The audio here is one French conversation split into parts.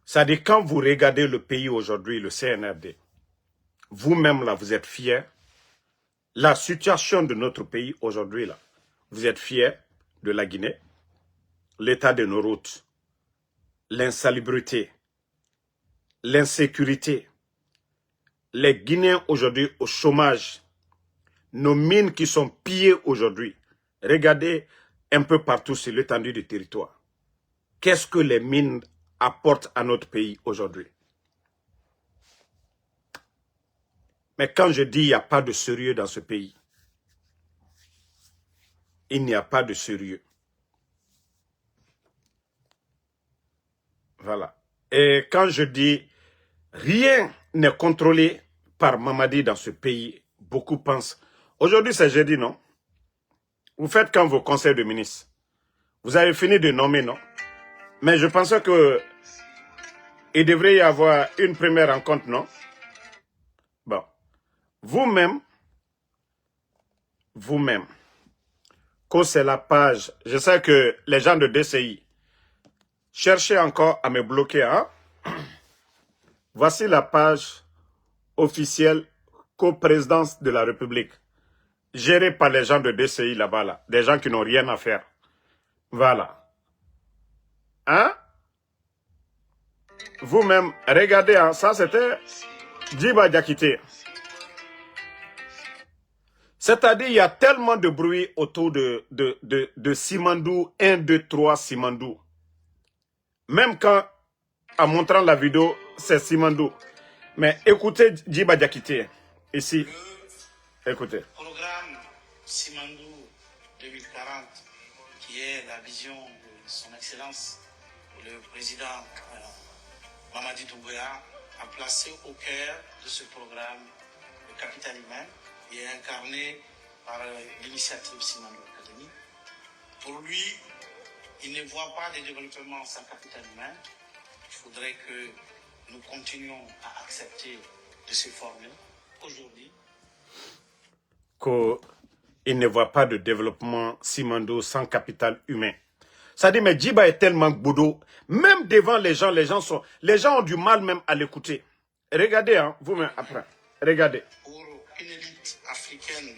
C'est-à-dire, quand vous regardez le pays aujourd'hui, le CNRD, vous-même, là, vous êtes fiers. La situation de notre pays aujourd'hui, là, vous êtes fiers de la Guinée, l'état de nos routes, l'insalubrité, l'insécurité, les Guinéens aujourd'hui au chômage, nos mines qui sont pillées aujourd'hui. Regardez un peu partout sur l'étendue du territoire. Qu'est-ce que les mines apportent à notre pays aujourd'hui? Mais quand je dis il n'y a pas de sérieux dans ce pays, il n'y a pas de sérieux. Voilà. Et quand je dis rien n'est contrôlé par Mamadi dans ce pays, beaucoup pensent. Aujourd'hui, c'est jeudi, non? Vous faites quand vos conseils de ministres? Vous avez fini de nommer, non? Mais je pensais que il devrait y avoir une première rencontre, non? Bon. Vous-même, que c'est la page, je sais que les gens de DCI cherchez encore à me bloquer, hein? Voici la page officielle coprésidence de la République, gérée par les gens de DCI là-bas, là, des gens qui n'ont rien à faire. Voilà. Hein? Vous-même, regardez, hein, ça c'était Djiba Diakité. C'est-à-dire, il y a tellement de bruit autour de Simandou, 1, 2, 3 Simandou. Même quand, en montrant la vidéo, c'est Simandou. Mais écoutez Djiba Diakité, ici. Écoutez. Programme Simandou 2040, qui est la vision de son Excellence, le président Mamadi Doumbouya, a placé au cœur de ce programme le capital humain, qui est incarné par l'initiative Simandou Academy. Pour lui, il ne voit pas de développement sans capital humain. Il faudrait que nous continuions à accepter de se former aujourd'hui. Qu'il ne voit pas de développement Simandou sans capital humain. Ça dit, mais Djiba est tellement boudou, même devant les gens ont du mal même à l'écouter. Regardez, hein, vous-même après. Regardez. Pour une élite africaine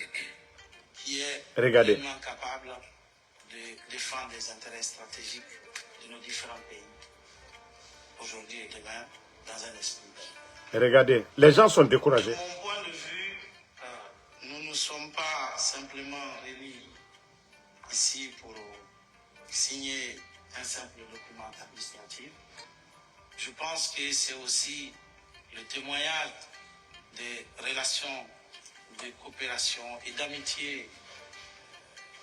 qui est Regardez. vraiment capable de défendre les intérêts stratégiques de nos différents pays, aujourd'hui et demain, dans un esprit. Regardez, les gens sont découragés. De mon point de vue, nous ne sommes pas simplement réunis ici pour signer un simple document administratif. Je pense que c'est aussi le témoignage des relations de coopération et d'amitié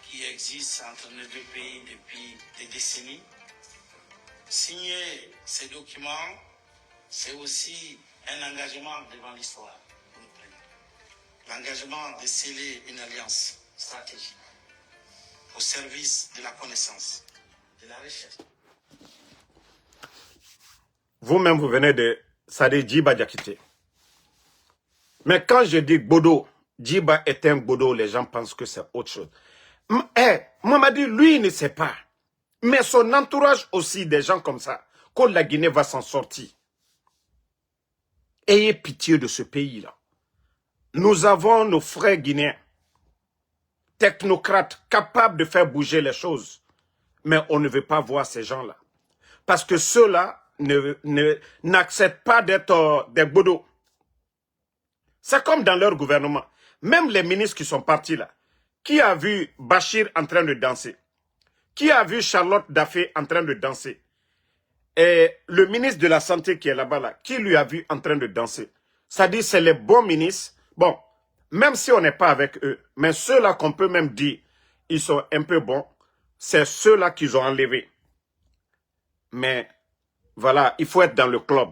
qui existent entre nos deux pays depuis des décennies. Signer ces documents, c'est aussi un engagement devant l'histoire pour le pays. L'engagement de sceller une alliance stratégique au service de la connaissance, de la recherche. Vous-même, vous venez de Sadi Djiba Diakité. Mais quand je dis Bodo, Djiba est un Bodo, les gens pensent que c'est autre chose. Mamadi, lui, il ne sait pas. Mais son entourage aussi, des gens comme ça, que la Guinée va s'en sortir. Ayez pitié de ce pays-là. Nous avons nos frères guinéens, technocrates, capables de faire bouger les choses. Mais on ne veut pas voir ces gens-là. Parce que ceux-là n'acceptent pas d'être des bodos. C'est comme dans leur gouvernement. Même les ministres qui sont partis là. Qui a vu Bachir en train de danser? Qui a vu Charlotte Daffé en train de danser? Et le ministre de la Santé qui est là-bas, là, qui lui a vu en train de danser? Ça dit c'est les bons ministres. Bon, même si on n'est pas avec eux, mais ceux-là qu'on peut même dire, ils sont un peu bons, c'est ceux-là qu'ils ont enlevés. Mais voilà, il faut être dans le club.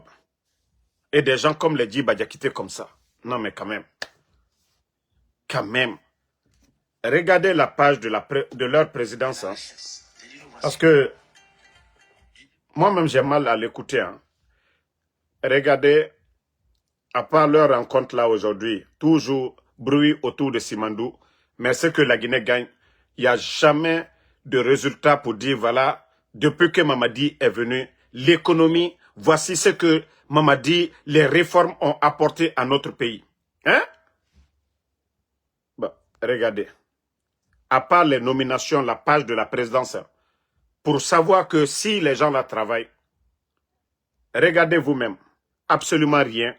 Et des gens comme les Djiba Diakité comme ça. Non mais quand même. Quand même. Regardez la page de leur présidence. Hein. Parce que moi-même j'ai mal à l'écouter. Hein. Regardez, à part leur rencontre là aujourd'hui, toujours bruit autour de Simandou. Mais ce que la Guinée gagne, il n'y a jamais de résultat pour dire, voilà, depuis que Mamadi est venu, l'économie, voici ce que Mamadi, les réformes ont apporté à notre pays. Hein? Bon, regardez. À part les nominations, la page de la présidence, pour savoir que si les gens là travaillent, regardez vous-même, absolument rien.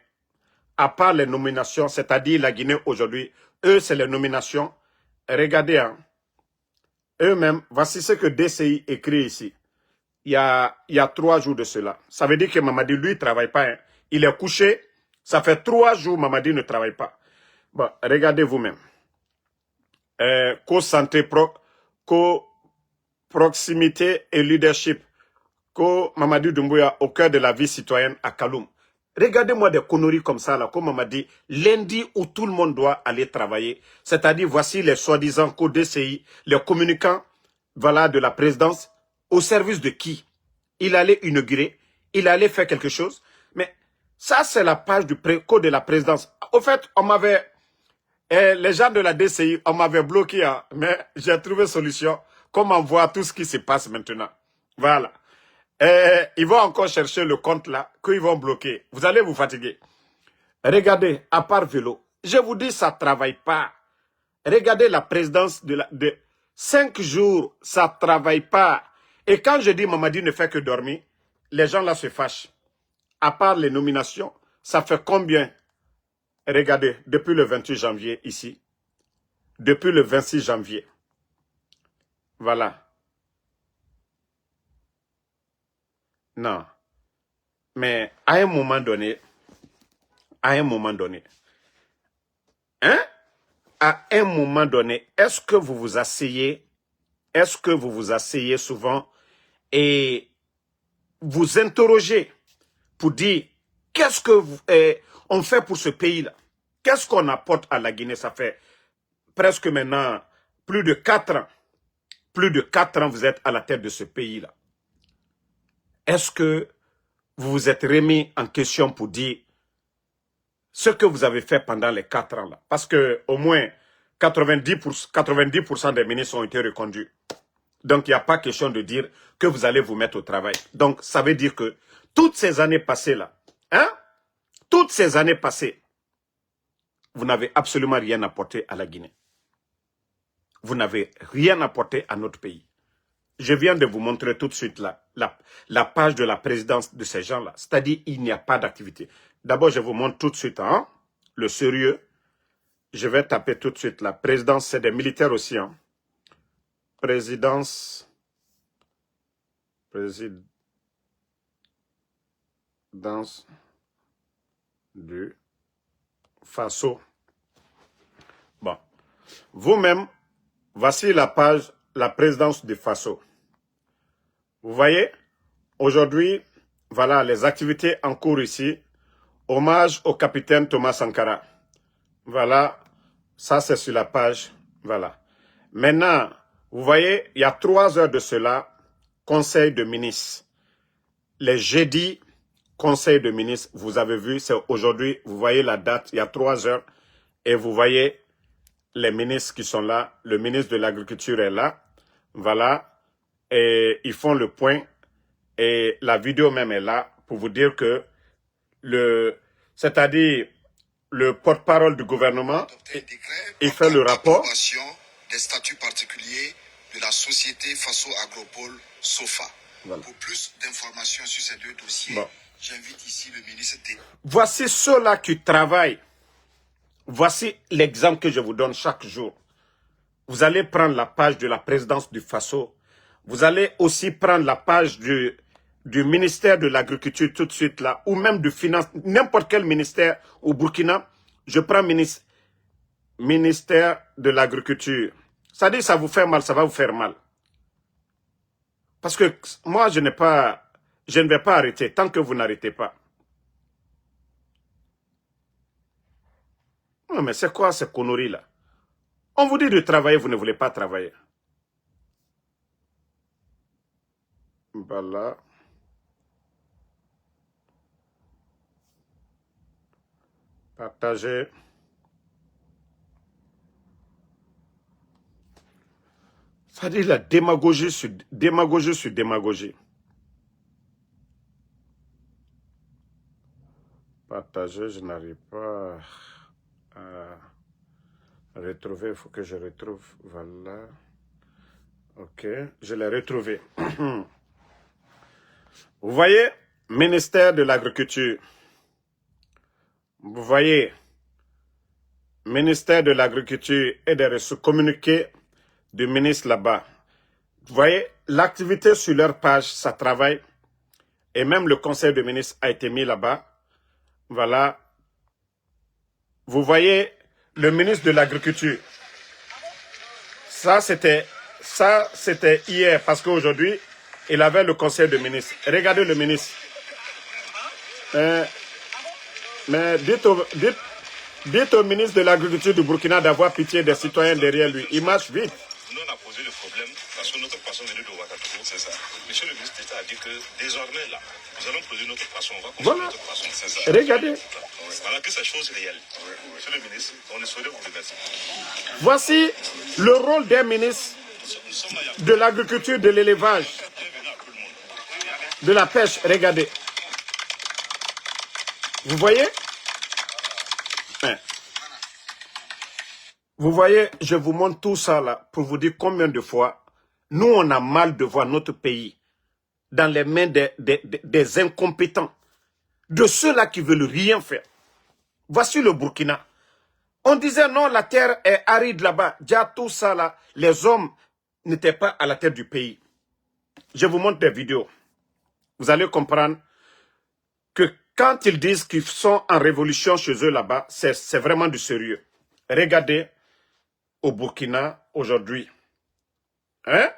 À part les nominations, c'est-à-dire la Guinée aujourd'hui, eux, c'est les nominations. Regardez, hein, eux-mêmes, voici ce que DCI écrit ici. Il y a 3 jours de cela. Ça veut dire que Mamadi, lui, ne travaille pas. Hein. Il est couché. Ça fait 3 jours, Mamadi ne travaille pas. Bon, regardez vous-même. Co-santé, proximité et leadership. Mamadi Doumbouya au cœur de la vie citoyenne à Kaloum. Regardez-moi des conneries comme ça, là, comme Mamadi, lundi où tout le monde doit aller travailler. C'est-à-dire, voici les soi-disant co-DCI, les communicants, voilà, de la présidence, au service de qui? Il allait inaugurer, il allait faire quelque chose. Mais ça, c'est la page du code de la présidence. Au fait, on m'avait... les gens de la DCI, on m'avait bloqué, hein, mais j'ai trouvé solution. Comment voir tout ce qui se passe maintenant. Voilà. Ils vont encore chercher le compte là, qu'ils vont bloquer. Vous allez vous fatiguer. Regardez, à part vélo, je vous dis, ça ne travaille pas. Regardez la présidence de 5 jours, ça ne travaille pas. Et quand je dis Mamadi ne fait que dormir, les gens là se fâchent. À part les nominations, ça fait combien? Regardez, depuis le 28 janvier ici, depuis le 26 janvier, voilà. Non, mais à un moment donné, hein, à un moment donné, est-ce que vous vous asseyez souvent et vous interrogez pour dire qu'est-ce que on fait pour ce pays-là? Qu'est-ce qu'on apporte à la Guinée? Ça fait presque maintenant plus de 4 ans. Plus de 4 ans, vous êtes à la tête de ce pays-là. Est-ce que vous vous êtes remis en question pour dire ce que vous avez fait pendant les 4 ans là? Parce que au moins 90% des ministres ont été reconduits. Donc, il n'y a pas question de dire que vous allez vous mettre au travail. Donc, ça veut dire que toutes ces années passées là, hein, toutes ces années passées, vous n'avez absolument rien apporté à la Guinée. Vous n'avez rien apporté à notre pays. Je viens de vous montrer tout de suite la page de la présidence de ces gens-là. C'est-à-dire, il n'y a pas d'activité. D'abord, je vous montre tout de suite hein, le sérieux. Je vais taper tout de suite la présidence, c'est des militaires aussi. Hein. Présidence du Faso. Bon. Vous-même, voici la page, la présidence du Faso. Vous voyez, aujourd'hui, voilà les activités en cours ici. Hommage au capitaine Thomas Sankara. Voilà, ça c'est sur la page. Voilà. Maintenant, vous voyez, il y a 3 heures de cela, conseil de ministres. Les jeudis, conseil de ministres, vous avez vu, c'est aujourd'hui, vous voyez la date, il y a 3 heures, et vous voyez les ministres qui sont là. Le ministre de l'Agriculture est là. Voilà. Et ils font le point. Et la vidéo même est là pour vous dire que c'est-à-dire le porte-parole du gouvernement, il fait le rapport. Des statuts particuliers de la société Faso Agropole SOFA. Voilà. Pour plus d'informations sur ces 2 dossiers, bon, j'invite ici le ministre T. Voici ceux-là qui travaillent. Voici l'exemple que je vous donne chaque jour. Vous allez prendre la page de la présidence du Faso. Vous allez aussi prendre la page du ministère de l'Agriculture tout de suite là, ou même du Finance, n'importe quel ministère au Burkina. Je prends ministère de l'Agriculture. Ça dit ça vous fait mal, ça va vous faire mal. Parce que moi, je ne vais pas arrêter tant que vous n'arrêtez pas. Non, mais c'est quoi ces conneries-là? On vous dit de travailler, vous ne voulez pas travailler. Voilà. Partager. Ça dit la démagogie sur démagogie sur démagogie. Partager, je n'arrive pas à retrouver. Il faut que je retrouve. Voilà. Ok, je l'ai retrouvé. Vous voyez, ministère de l'Agriculture. Vous voyez, ministère de l'Agriculture et des Ressources, communiqué du ministre là-bas. Vous voyez, l'activité sur leur page, ça travaille. Et même le conseil de ministres a été mis là-bas. Voilà. Vous voyez le ministre de l'Agriculture. Ça, c'était hier parce qu'aujourd'hui, il avait le conseil de ministres. Regardez le ministre. Mais dites au ministre de l'Agriculture du Burkina d'avoir pitié des citoyens derrière lui. Il marche vite. Nous, on a posé le problème parce que notre poisson venait de Ouagadougou, c'est ça. Monsieur le ministre d'État a dit que désormais, là, nous allons produire notre poisson. On va consommer notre poisson, c'est ça. Regardez. Voilà que c'est chose réelle. Monsieur le ministre, on est sauvé pour le remercier. Voici le rôle des ministres de l'agriculture, de l'élevage, de la pêche. Regardez. Vous voyez? Vous voyez, je vous montre tout ça là pour vous dire combien de fois nous on a mal de voir notre pays dans les mains des incompétents, de ceux-là qui veulent rien faire. Voici le Burkina. On disait non, la terre est aride là-bas. Déjà tout ça là, les hommes n'étaient pas à la tête du pays. Je vous montre des vidéos. Vous allez comprendre que quand ils disent qu'ils sont en révolution chez eux là-bas, c'est vraiment du sérieux. Regardez au Burkina aujourd'hui. Hein?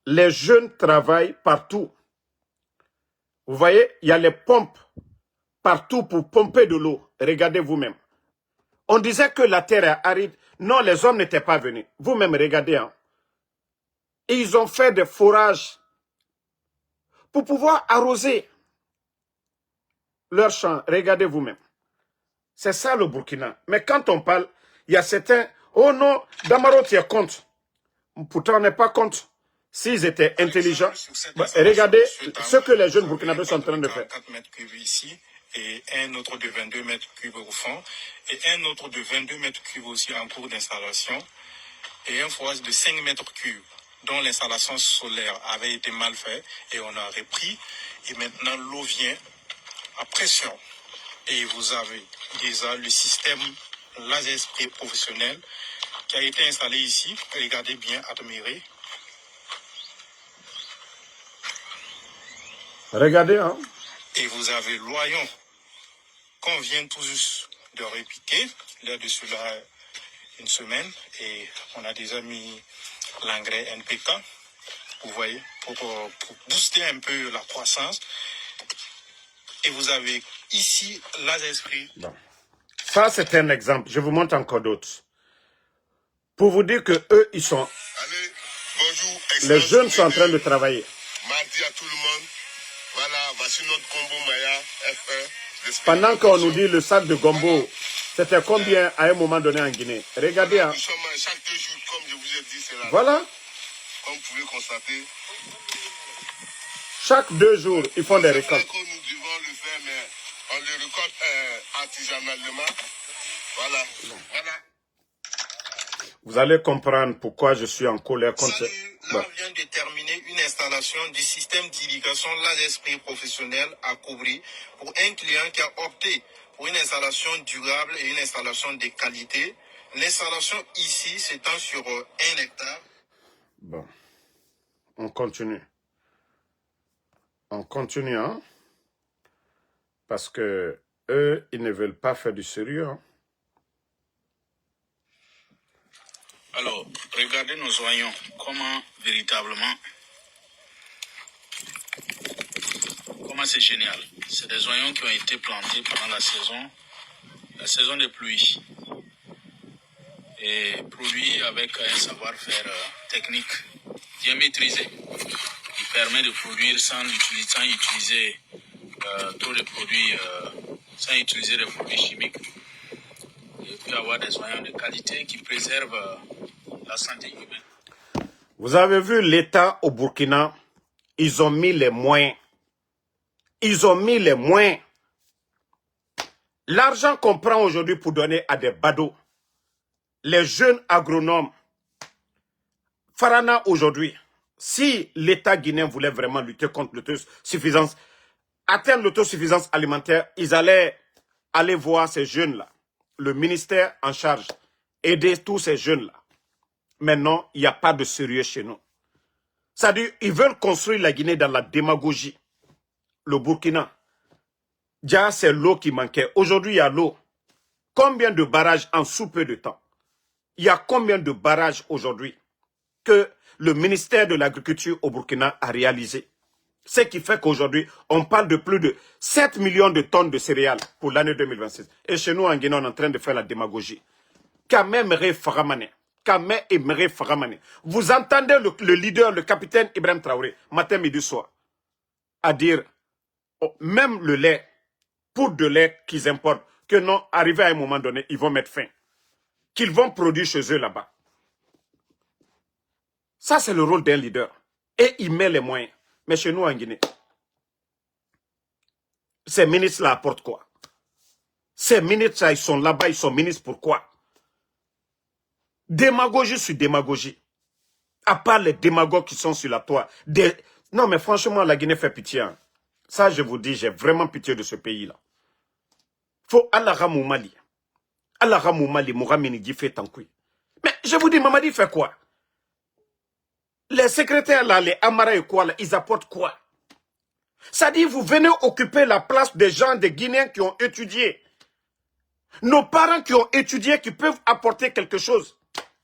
Les jeunes travaillent partout. Vous voyez, il y a les pompes partout pour pomper de l'eau. Regardez vous-même. On disait que la terre est aride. Non, les hommes n'étaient pas venus. Vous-même, regardez. Hein. Et ils ont fait des forages pour pouvoir arroser leurs champs. Regardez vous-même. C'est ça le Burkina. Mais quand on parle, il y a certains... Oh non, Damaro, tu es contre. Pourtant, on n'est pas contre. S'ils étaient intelligents, regardez ce que les jeunes burkinabés sont en train de faire. 4 mètres cubes ici, et un autre de 22 mètres cubes au fond, et un autre de 22 mètres cubes aussi en cours d'installation, et un forage de 5 mètres cubes, dont l'installation solaire avait été mal faite, et on a repris, et maintenant l'eau vient à pression. Et vous avez déjà le système laser spray professionnel qui a été installé ici. Regardez bien, admirez. Regardez, hein. Et vous avez l'oignon qu'on vient tout juste de repiquer. Là-dessus, là, une semaine. Et on a déjà mis l'engrais NPK. Vous voyez, pour booster un peu la croissance. Et vous avez ici l'esprit. Bon. Ça, c'est un exemple. Je vous montre encore d'autres. Pour vous dire que eux, ils sont... Allez, bonjour. Les jeunes sont en train de travailler. Mardi à tout le monde. Voilà, voici notre combo Maya F1. Pendant qu'on nous dit le sac de gombo, c'était combien à un moment donné en Guinée? Regardez. Hein. Nous sommes chaque 2 jours, comme je vous ai dit, c'est là. Voilà. Comme vous pouvez constater. Chaque 2 jours, ils font des récoltes. Nous devons le faire, mais on le récolte artisanalement. Voilà. Voilà. Vous allez comprendre pourquoi je suis en colère contre... Là, on vient de terminer une installation du système d'irrigation laser spray professionnel à Koubri pour un client qui a opté pour une installation durable et une installation de qualité. L'installation ici s'étend sur 1 hectare. Bon, on continue. On continue, hein? Parce que eux, ils ne veulent pas faire du sérieux, hein? Alors, regardez nos oignons, comment véritablement, comment c'est génial. C'est des oignons qui ont été plantés pendant la saison des pluies. Et produits avec un savoir-faire technique bien maîtrisé, qui permet de produire sans utiliser trop de produits, sans utiliser des produits chimiques. Et puis avoir des oignons de qualité qui préservent la santé humaine. Vous avez vu l'État au Burkina, ils ont mis les moyens. Ils ont mis les moyens. L'argent qu'on prend aujourd'hui pour donner à des badauds, les jeunes agronomes, Farana aujourd'hui, si l'État guinéen voulait vraiment lutter contre l'autosuffisance, atteindre l'autosuffisance alimentaire, ils allaient aller voir ces jeunes-là, le ministère en charge, aider tous ces jeunes-là. Maintenant, il n'y a pas de sérieux chez nous. C'est-à-dire, ils veulent construire la Guinée dans la démagogie. Le Burkina, déjà c'est l'eau qui manquait. Aujourd'hui, il y a l'eau. Combien de barrages en sous peu de temps? Il y a combien de barrages aujourd'hui que le ministère de l'Agriculture au Burkina a réalisé? Ce qui fait qu'aujourd'hui, on parle de plus de 7 millions de tonnes de céréales pour l'année 2026. Et chez nous, en Guinée, on est en train de faire la démagogie. Kamemere Faramane. Kamemere Faramane. Vous entendez le leader, le capitaine Ibrahim Traoré, matin, midi, soir, à dire, oh, même le lait, pour de lait qu'ils importent, que non, arrivé à un moment donné, ils vont mettre fin. Qu'ils vont produire chez eux là-bas. Ça, c'est le rôle d'un leader. Et il met les moyens. Mais chez nous, en Guinée, ces ministres-là apportent quoi? Ces ministres-là, ils sont là-bas, ils sont ministres pourquoi? Démagogie sur démagogie. À part les démagogues qui sont sur la toile. Non, mais franchement, la Guinée fait pitié. Hein. Ça, je vous dis, j'ai vraiment pitié de ce pays-là. Faut Allah Mali. Allah Mali, Mouramini dit fait tant que. Mais je vous dis, Mamadi fait quoi? Les secrétaires là, les Amara et quoi là, ils apportent quoi? Ça dit, vous venez occuper la place des gens, des Guinéens qui ont étudié. Nos parents qui ont étudié, qui peuvent apporter quelque chose.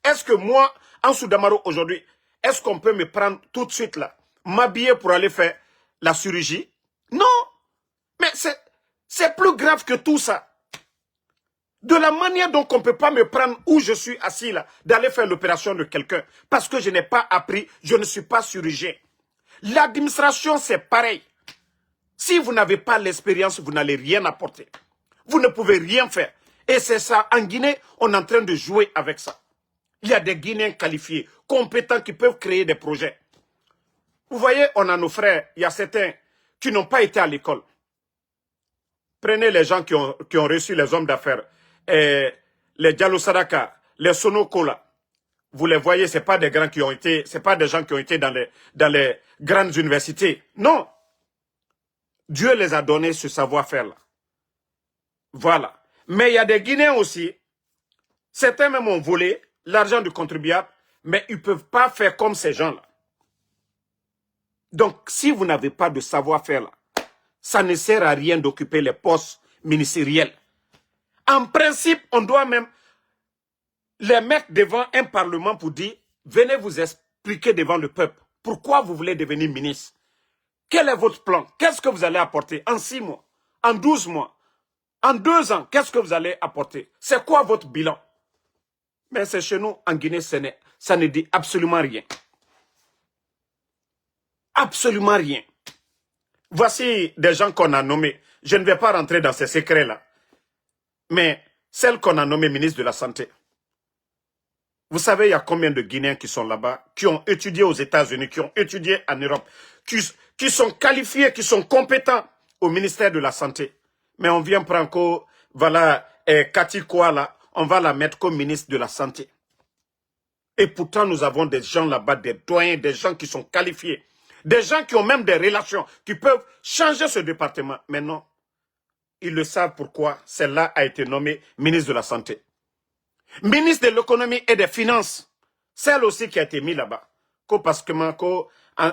Est-ce que moi, en Soudamaro aujourd'hui, est-ce qu'on peut me prendre tout de suite là, m'habiller pour aller faire la chirurgie? Non. Mais c'est plus grave que tout ça. De la manière dont on ne peut pas me prendre où je suis assis là, d'aller faire l'opération de quelqu'un, parce que je n'ai pas appris, je ne suis pas chirurgien. L'administration, c'est pareil. Si vous n'avez pas l'expérience, vous n'allez rien apporter. Vous ne pouvez rien faire. Et c'est ça, en Guinée, on est en train de jouer avec ça. Il y a des Guinéens qualifiés, compétents, qui peuvent créer des projets. Vous voyez, on a nos frères, il y a certains qui n'ont pas été à l'école. Prenez les gens qui ont reçu les hommes d'affaires. Les Diallo Sadaka, les Sonokola, vous les voyez, c'est pas des grands qui ont été, c'est pas des gens qui ont été dans les grandes universités. Non. Dieu les a donné ce savoir-faire là. Voilà. Mais il y a des Guinéens aussi, certains même ont volé l'argent du contribuable, mais ils ne peuvent pas faire comme ces gens-là. Donc, si vous n'avez pas de savoir-faire là, ça ne sert à rien d'occuper les postes ministériels. En principe, on doit même les mettre devant un parlement pour dire, venez vous expliquer devant le peuple, pourquoi vous voulez devenir ministre? Quel est votre plan? Qu'est-ce que vous allez apporter en 6 mois, en 12 mois, en 2 ans? Qu'est-ce que vous allez apporter? C'est quoi votre bilan? Mais c'est chez nous, en Guinée, ça ne dit absolument rien. Absolument rien. Voici des gens qu'on a nommés. Je ne vais pas rentrer dans ces secrets-là. Mais celle qu'on a nommée ministre de la Santé. Vous savez, il y a combien de Guinéens qui sont là-bas, qui ont étudié aux États-Unis, qui ont étudié en Europe, qui sont qualifiés, qui sont compétents au ministère de la Santé. Mais on vient prendre, voilà, Cathy Kouala, on va la mettre comme ministre de la Santé. Et pourtant, nous avons des gens là-bas, des doyens, des gens qui sont qualifiés, des gens qui ont même des relations, qui peuvent changer ce département. Mais non, ils le savent pourquoi celle-là a été nommée ministre de la Santé. Ministre de l'économie et des finances, celle aussi qui a été mise là-bas. Parce que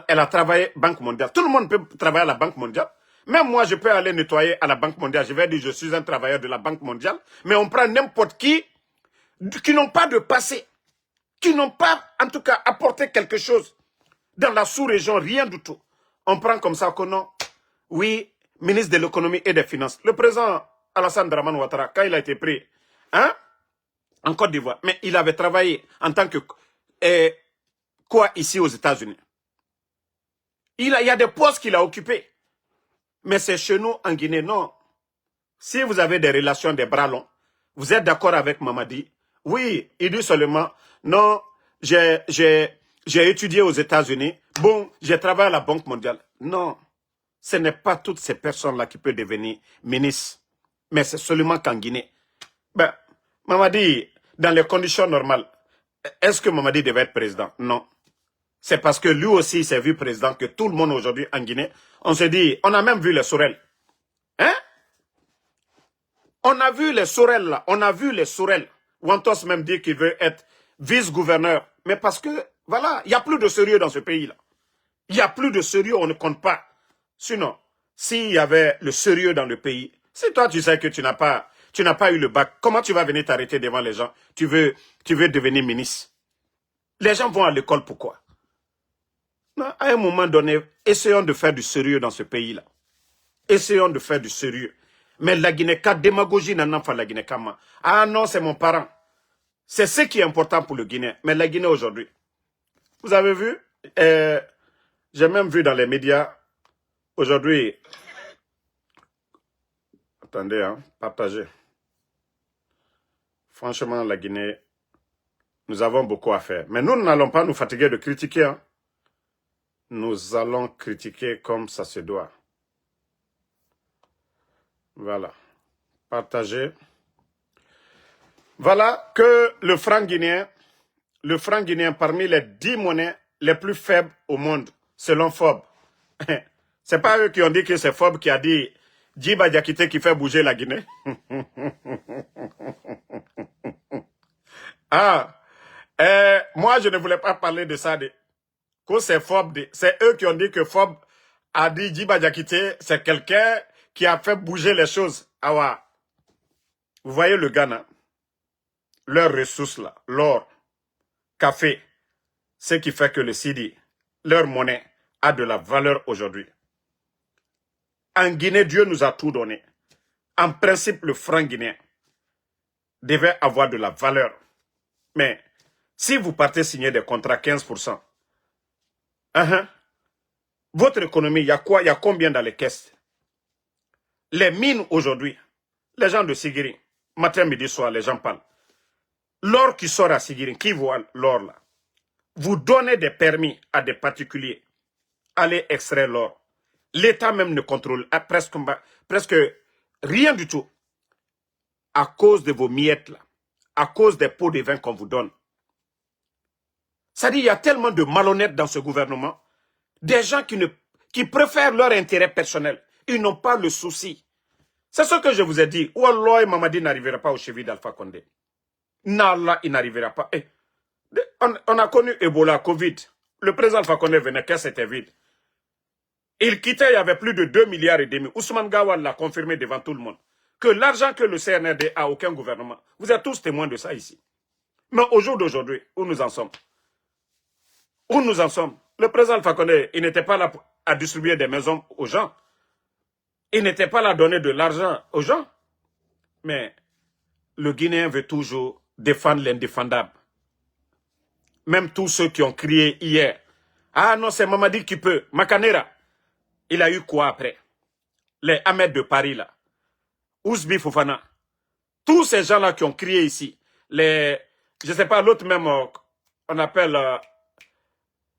elle a travaillé Banque mondiale. Tout le monde peut travailler à la Banque mondiale. Même moi, je peux aller nettoyer à la Banque mondiale. Je vais dire, je suis un travailleur de la Banque mondiale. Mais on prend n'importe qui n'ont pas de passé, qui n'ont pas, en tout cas, apporté quelque chose dans la sous-région, rien du tout. On prend comme ça que non. Oui, ministre de l'économie et des finances. Le président Alassane Dramane Ouattara, quand il a été pris, hein, en Côte d'Ivoire, mais il avait travaillé en tant que quoi ici aux États-Unis. Il y a des postes qu'il a occupés. Mais c'est chez nous en Guinée, non. Si vous avez des relations, des bras longs, vous êtes d'accord avec Mamadi? Oui, il dit seulement, non, j'ai étudié aux États-Unis. Bon, j'ai travaillé à la Banque mondiale. Non. ce n'est pas toutes ces personnes-là qui peuvent devenir ministres, mais c'est seulement qu'en Guinée. Ben, Mamadi, dans les conditions normales, est-ce que Mamadi devait être président? Non. C'est parce que lui aussi s'est vu président que tout le monde aujourd'hui en Guinée, on se dit, on a même vu les Sorel. Hein? On a vu les Sorel là, on a vu les Sorel. Wantos même dit qu'il veut être vice-gouverneur. Mais parce que, voilà, il n'y a plus de sérieux dans ce pays-là. Il n'y a plus de sérieux, on ne compte pas. Sinon, s'il y avait le sérieux dans le pays, si toi tu sais que tu n'as pas eu le bac, comment tu vas venir t'arrêter devant les gens? Tu veux devenir ministre. Les gens vont à l'école, pourquoi? Non, à un moment donné, essayons de faire du sérieux dans ce pays-là. Essayons de faire du sérieux. Mais la Guinée-Ka, démagogie n'en fait la Guinée-Ka. Ah non, c'est mon parent. C'est ce qui est important pour le Guinéen. Mais la Guinée aujourd'hui, vous avez vu, j'ai même vu dans les médias, aujourd'hui, attendez, hein, partagez. Franchement, la Guinée, nous avons beaucoup à faire. Mais nous n'allons pas nous fatiguer de critiquer. Hein. Nous allons critiquer comme ça se doit. Voilà. Partagez. Voilà que le franc guinéen parmi les 10 monnaies les plus faibles au monde, selon Forbes. C'est pas eux qui ont dit que c'est Forbes qui a dit Djiba Diakité qui fait bouger la Guinée. Moi je ne voulais pas parler de ça. Que c'est Forbes. C'est eux qui ont dit que Forbes a dit Djiba Diakité, c'est quelqu'un qui a fait bouger les choses. Ah ouais. Vous voyez le Ghana, leurs ressources là, l'or, café, ce qui fait que le Sidi, leur monnaie, a de la valeur aujourd'hui. En Guinée, Dieu nous a tout donné. En principe, le franc guinéen devait avoir de la valeur. Mais si vous partez signer des contrats 15%, votre économie, il y a quoi? Il y a combien dans les caisses? Les mines aujourd'hui, les gens de Sigiri, matin, midi, soir, les gens parlent. L'or qui sort à Sigiri, qui voit l'or là? Vous donnez des permis à des particuliers, allez extraire l'or. L'État même ne contrôle presque rien du tout. À cause de vos miettes là, à cause des pots de vin qu'on vous donne. Ça dit, il y a tellement de malhonnêtes dans ce gouvernement, des gens qui préfèrent leur intérêt personnel. Ils n'ont pas le souci. C'est ce que je vous ai dit. Wallah, Mamadi n'arrivera pas au cheville d'Alpha Condé. Nala, il n'arrivera pas. On a connu Ebola, Covid. Le président Alpha Condé venait, que c'était vide. Il quittait, il y avait plus de 2,5 milliards. Ousmane Gawal l'a confirmé devant tout le monde. Que l'argent que le CNRD a, aucun gouvernement. Vous êtes tous témoins de ça ici. Mais au jour d'aujourd'hui, où nous en sommes? Où nous en sommes? Le président Alpha Condé, il n'était pas là à distribuer des maisons aux gens. Il n'était pas là à donner de l'argent aux gens. Mais le Guinéen veut toujours défendre l'indéfendable. Même tous ceux qui ont crié hier. Ah non, c'est Mamadi qui peut. Makanera. Il a eu quoi après? Les Ahmed de Paris là. Ousbi Fofana. Tous ces gens-là qui ont crié ici. Je ne sais pas, l'autre même, on appelle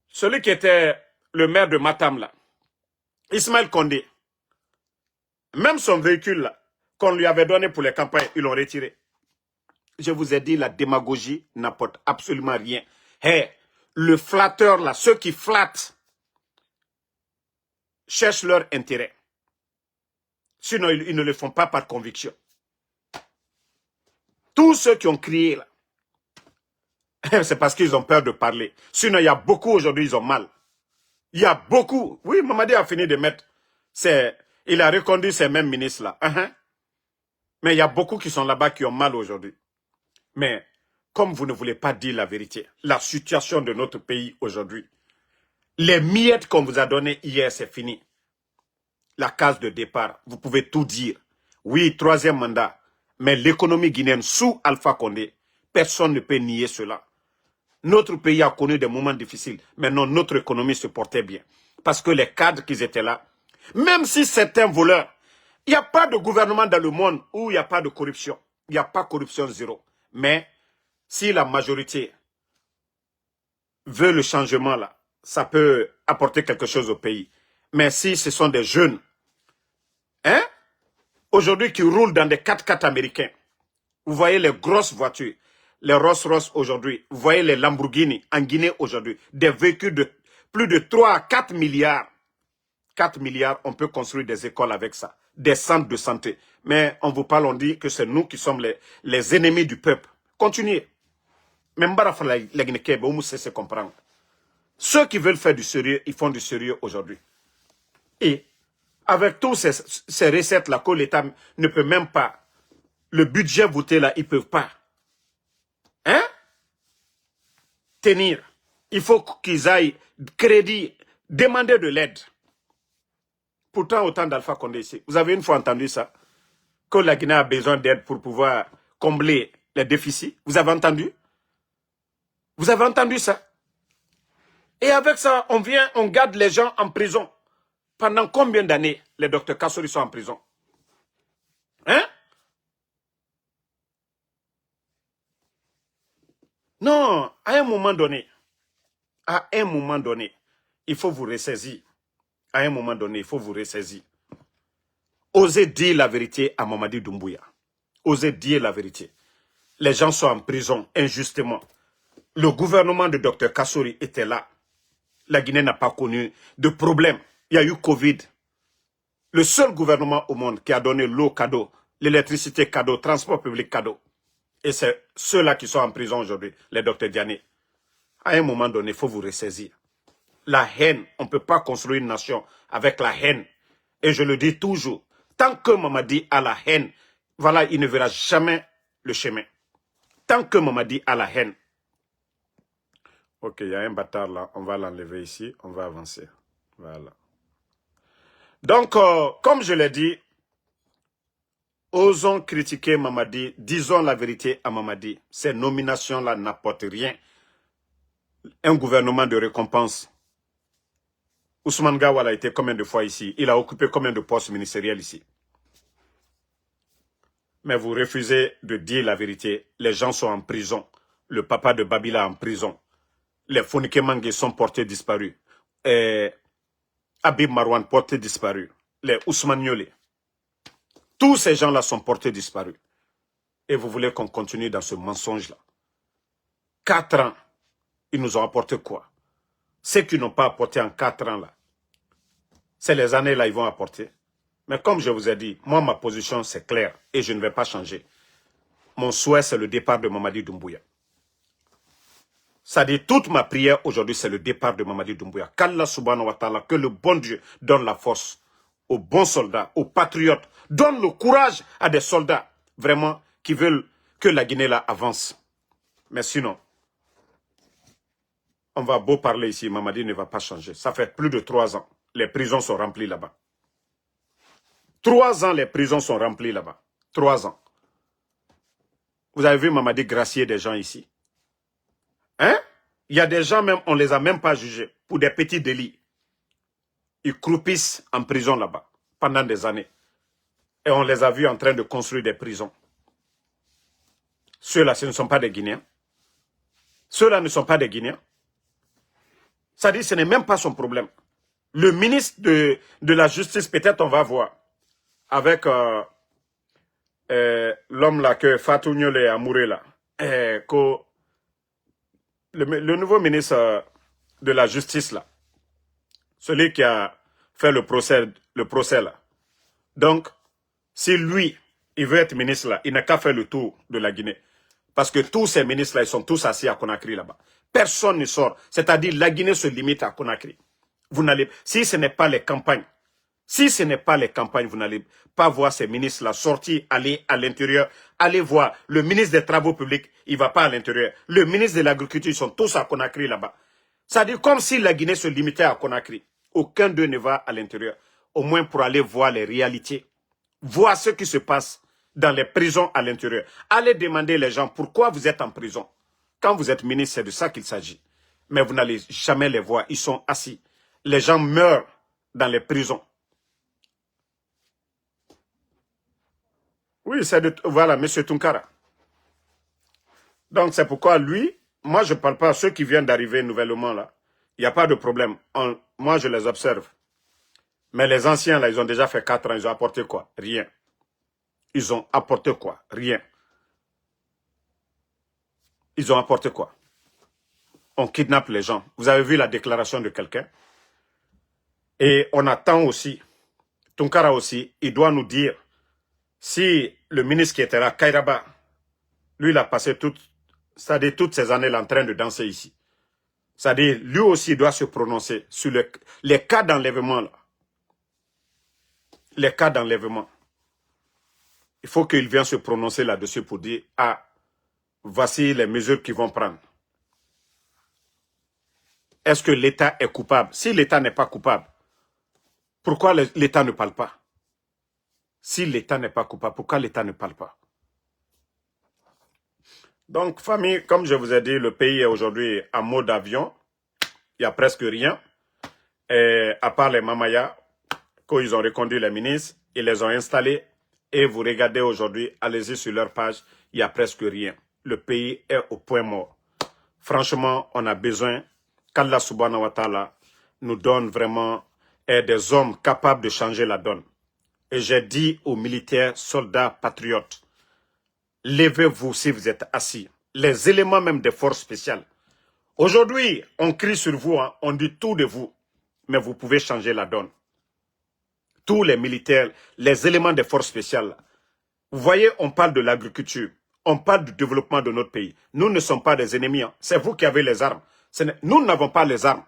celui qui était le maire de Matam là. Ismaël Condé. Même son véhicule là, qu'on lui avait donné pour les campagnes, ils l'ont retiré. Je vous ai dit, la démagogie n'apporte absolument rien. Hey, le flatteur là, ceux qui flattent, cherchent leur intérêt. Sinon, ils ne le font pas par conviction. Tous ceux qui ont crié là, c'est parce qu'ils ont peur de parler. Sinon, il y a beaucoup aujourd'hui, ils ont mal. Il y a beaucoup. Oui, Mamadi a fini de mettre. Il a reconduit ces mêmes ministres là. Mais il y a beaucoup qui sont là-bas qui ont mal aujourd'hui. Mais comme vous ne voulez pas dire la vérité, la situation de notre pays aujourd'hui, les miettes qu'on vous a données hier, c'est fini. La case de départ, vous pouvez tout dire. Oui, 3e mandat. Mais l'économie guinéenne sous Alpha Condé, personne ne peut nier cela. Notre pays a connu des moments difficiles, mais non, notre économie se portait bien. Parce que les cadres qui étaient là, même si certains voleurs, il n'y a pas de gouvernement dans le monde où il n'y a pas de corruption. Il n'y a pas de corruption zéro. Mais si la majorité veut le changement là, ça peut apporter quelque chose au pays. Mais si ce sont des jeunes, hein, aujourd'hui qui roulent dans des 4x4 américains, vous voyez les grosses voitures, les Rolls-Royce aujourd'hui, vous voyez les Lamborghini en Guinée aujourd'hui, des véhicules de plus de 3 à 4 milliards. 4 milliards, on peut construire des écoles avec ça, des centres de santé. Mais on vous parle, on dit que c'est nous qui sommes les ennemis du peuple. Continuez. Même la Guinée, on se comprendre. Ceux qui veulent faire du sérieux, ils font du sérieux aujourd'hui. Et avec toutes ces recettes-là que l'État ne peut même pas, le budget voté là, ils ne peuvent pas. Hein? Tenir. Il faut qu'ils aillent crédit, demander de l'aide. Pourtant, autant d'Alpha Condé ici. Vous avez une fois entendu ça? Que la Guinée a besoin d'aide pour pouvoir combler les déficits. Vous avez entendu? Vous avez entendu ça? Et avec ça, on garde les gens en prison. Pendant combien d'années les docteurs Kassori sont en prison? Hein? Non, à un moment donné, il faut vous ressaisir. À un moment donné, il faut vous ressaisir. Osez dire la vérité à Mamadi Doumbouya. Osez dire la vérité. Les gens sont en prison injustement. Le gouvernement de Dr Kassori était là. La Guinée n'a pas connu de problème. Il y a eu Covid. Le seul gouvernement au monde qui a donné l'eau cadeau, l'électricité cadeau, transport public cadeau. Et c'est ceux-là qui sont en prison aujourd'hui, les docteurs Diané. À un moment donné, il faut vous ressaisir. La haine, on ne peut pas construire une nation avec la haine. Et je le dis toujours, tant que Mamadi a la haine, voilà, il ne verra jamais le chemin. Tant que Mamadi a la haine. Ok, il y a un bâtard là, on va l'enlever ici, on va avancer. Voilà. Donc, comme je l'ai dit, osons critiquer Mamadi, disons la vérité à Mamadi. Ces nominations-là n'apportent rien. Un gouvernement de récompense. Ousmane Gawal a été combien de fois ici? Il a occupé combien de postes ministériels ici? Mais vous refusez de dire la vérité. Les gens sont en prison. Le papa de Babila est en prison. Les Fonike Mange sont portés disparus. Habib Marwan porté disparu. Les Ousmane Niolé. Tous ces gens-là sont portés disparus. Et vous voulez qu'on continue dans ce mensonge-là. 4 ans, ils nous ont apporté quoi? Ceux qui n'ont pas apporté en 4 ans là, c'est les années-là ils vont apporter. Mais comme je vous ai dit, moi ma position c'est clair et je ne vais pas changer. Mon souhait c'est le départ de Mamadi Doumbouya. Ça dit toute ma prière aujourd'hui c'est le départ de Mamadi Doumbouya. Qu'Allah subhanahu wa ta'ala, que le bon Dieu donne la force aux bons soldats, aux patriotes, donne le courage à des soldats vraiment qui veulent que la Guinée là avance. Mais sinon, on va beau parler ici, Mamadi ne va pas changer. Ça fait plus de 3 ans. Les prisons sont remplies là-bas. 3 ans, les prisons sont remplies là-bas. 3 ans. Vous avez vu Mamadi gracier des gens ici? Hein? Il y a des gens même, on ne les a même pas jugés pour des petits délits. Ils croupissent en prison là-bas pendant des années. Et on les a vus en train de construire des prisons. Ceux-là, ce ne sont pas des Guinéens. Ceux-là ne sont pas des Guinéens. Ça dit, ce n'est même pas son problème. Le ministre de la Justice, peut-être on va voir, avec l'homme là que Fatou Niolé a mouru là, le nouveau ministre de la Justice là, celui qui a fait le procès là. Donc, si lui, il veut être ministre là, il n'a qu'à faire le tour de la Guinée. Parce que tous ces ministres là, ils sont tous assis à Conakry là-bas. Personne ne sort. C'est-à-dire, la Guinée se limite à Conakry. Vous n'allez, si ce n'est pas les campagnes, vous n'allez pas voir ces ministres-là sortir, aller à l'intérieur, aller voir le ministre des Travaux publics, il ne va pas à l'intérieur. Le ministre de l'Agriculture, ils sont tous à Conakry là-bas. C'est-à-dire comme si la Guinée se limitait à Conakry. Aucun d'eux ne va à l'intérieur. Au moins pour aller voir les réalités. Voir ce qui se passe dans les prisons à l'intérieur. Allez demander les gens pourquoi vous êtes en prison. Quand vous êtes ministre, c'est de ça qu'il s'agit. Mais vous n'allez jamais les voir. Ils sont assis. Les gens meurent dans les prisons. Oui, c'est de... Voilà, M. Tunkara. Donc, c'est pourquoi lui, moi, je ne parle pas à ceux qui viennent d'arriver nouvellement là. Il n'y a pas de problème. Moi, je les observe. Mais les anciens, là, ils ont déjà fait 4 ans, ils ont apporté quoi? Rien. Ils ont apporté quoi? Rien. Ils ont apporté quoi? On kidnappe les gens. Vous avez vu la déclaration de quelqu'un? Et on attend aussi, Tunkara aussi, il doit nous dire si le ministre qui était là, Kairaba, lui, il a passé toutes ces années là en train de danser ici. C'est-à-dire, lui aussi doit se prononcer sur les cas d'enlèvement là. Les cas d'enlèvement. Il faut qu'il vienne se prononcer là-dessus pour dire, ah, voici les mesures qu'ils vont prendre. Est-ce que l'État est coupable? Si l'État n'est pas coupable, pourquoi l'État ne parle pas? Si l'État n'est pas coupable, pourquoi l'État ne parle pas? Donc, famille, comme je vous ai dit, le pays est aujourd'hui en mode avion. Il n'y a presque rien. Et à part les Mamaya, quand ils ont reconduit les ministres, ils les ont installés. Et vous regardez aujourd'hui, allez-y sur leur page, il n'y a presque rien. Le pays est au point mort. Franchement, on a besoin qu'Allah subhanahu wa ta'ala nous donne vraiment des hommes capables de changer la donne. Et j'ai dit aux militaires, soldats, patriotes, levez-vous si vous êtes assis. Les éléments même des forces spéciales. Aujourd'hui, on crie sur vous, hein, on dit tout de vous, mais vous pouvez changer la donne. Tous les militaires, les éléments des forces spéciales. Vous voyez, on parle de l'agriculture, on parle du développement de notre pays. Nous ne sommes pas des ennemis, hein. C'est vous qui avez les armes. Nous n'avons pas les armes.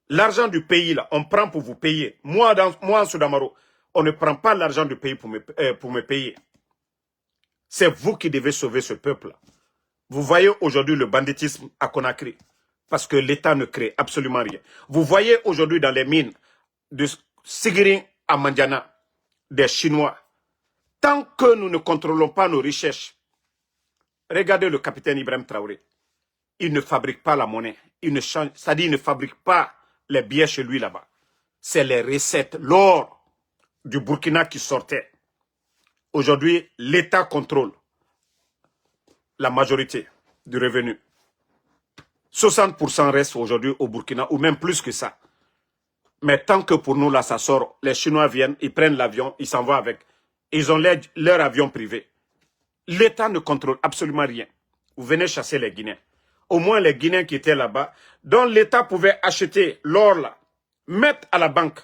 L'argent du pays, là, on prend pour vous payer. Moi, en Soudamaro, on ne prend pas l'argent du pays pour me payer. C'est vous qui devez sauver ce peuple. Vous voyez aujourd'hui le banditisme à Conakry. Parce que l'État ne crée absolument rien. Vous voyez aujourd'hui dans les mines de Sigirin à Mandiana, des Chinois. Tant que nous ne contrôlons pas nos recherches, regardez le capitaine Ibrahim Traoré. Il ne fabrique pas la monnaie. Il ne change, c'est-à-dire il ne fabrique pas les billets chez lui là-bas. C'est les recettes, l'or du Burkina qui sortait. Aujourd'hui, l'État contrôle la majorité du revenu. 60% reste aujourd'hui au Burkina, ou même plus que ça. Mais tant que pour nous, là, ça sort, les Chinois viennent, ils prennent l'avion, ils s'en vont avec. Ils ont leur avion privé. L'État ne contrôle absolument rien. Vous venez chasser les Guinéens. Au moins les Guinéens qui étaient là-bas, dont l'État pouvait acheter l'or là, mettre à la banque.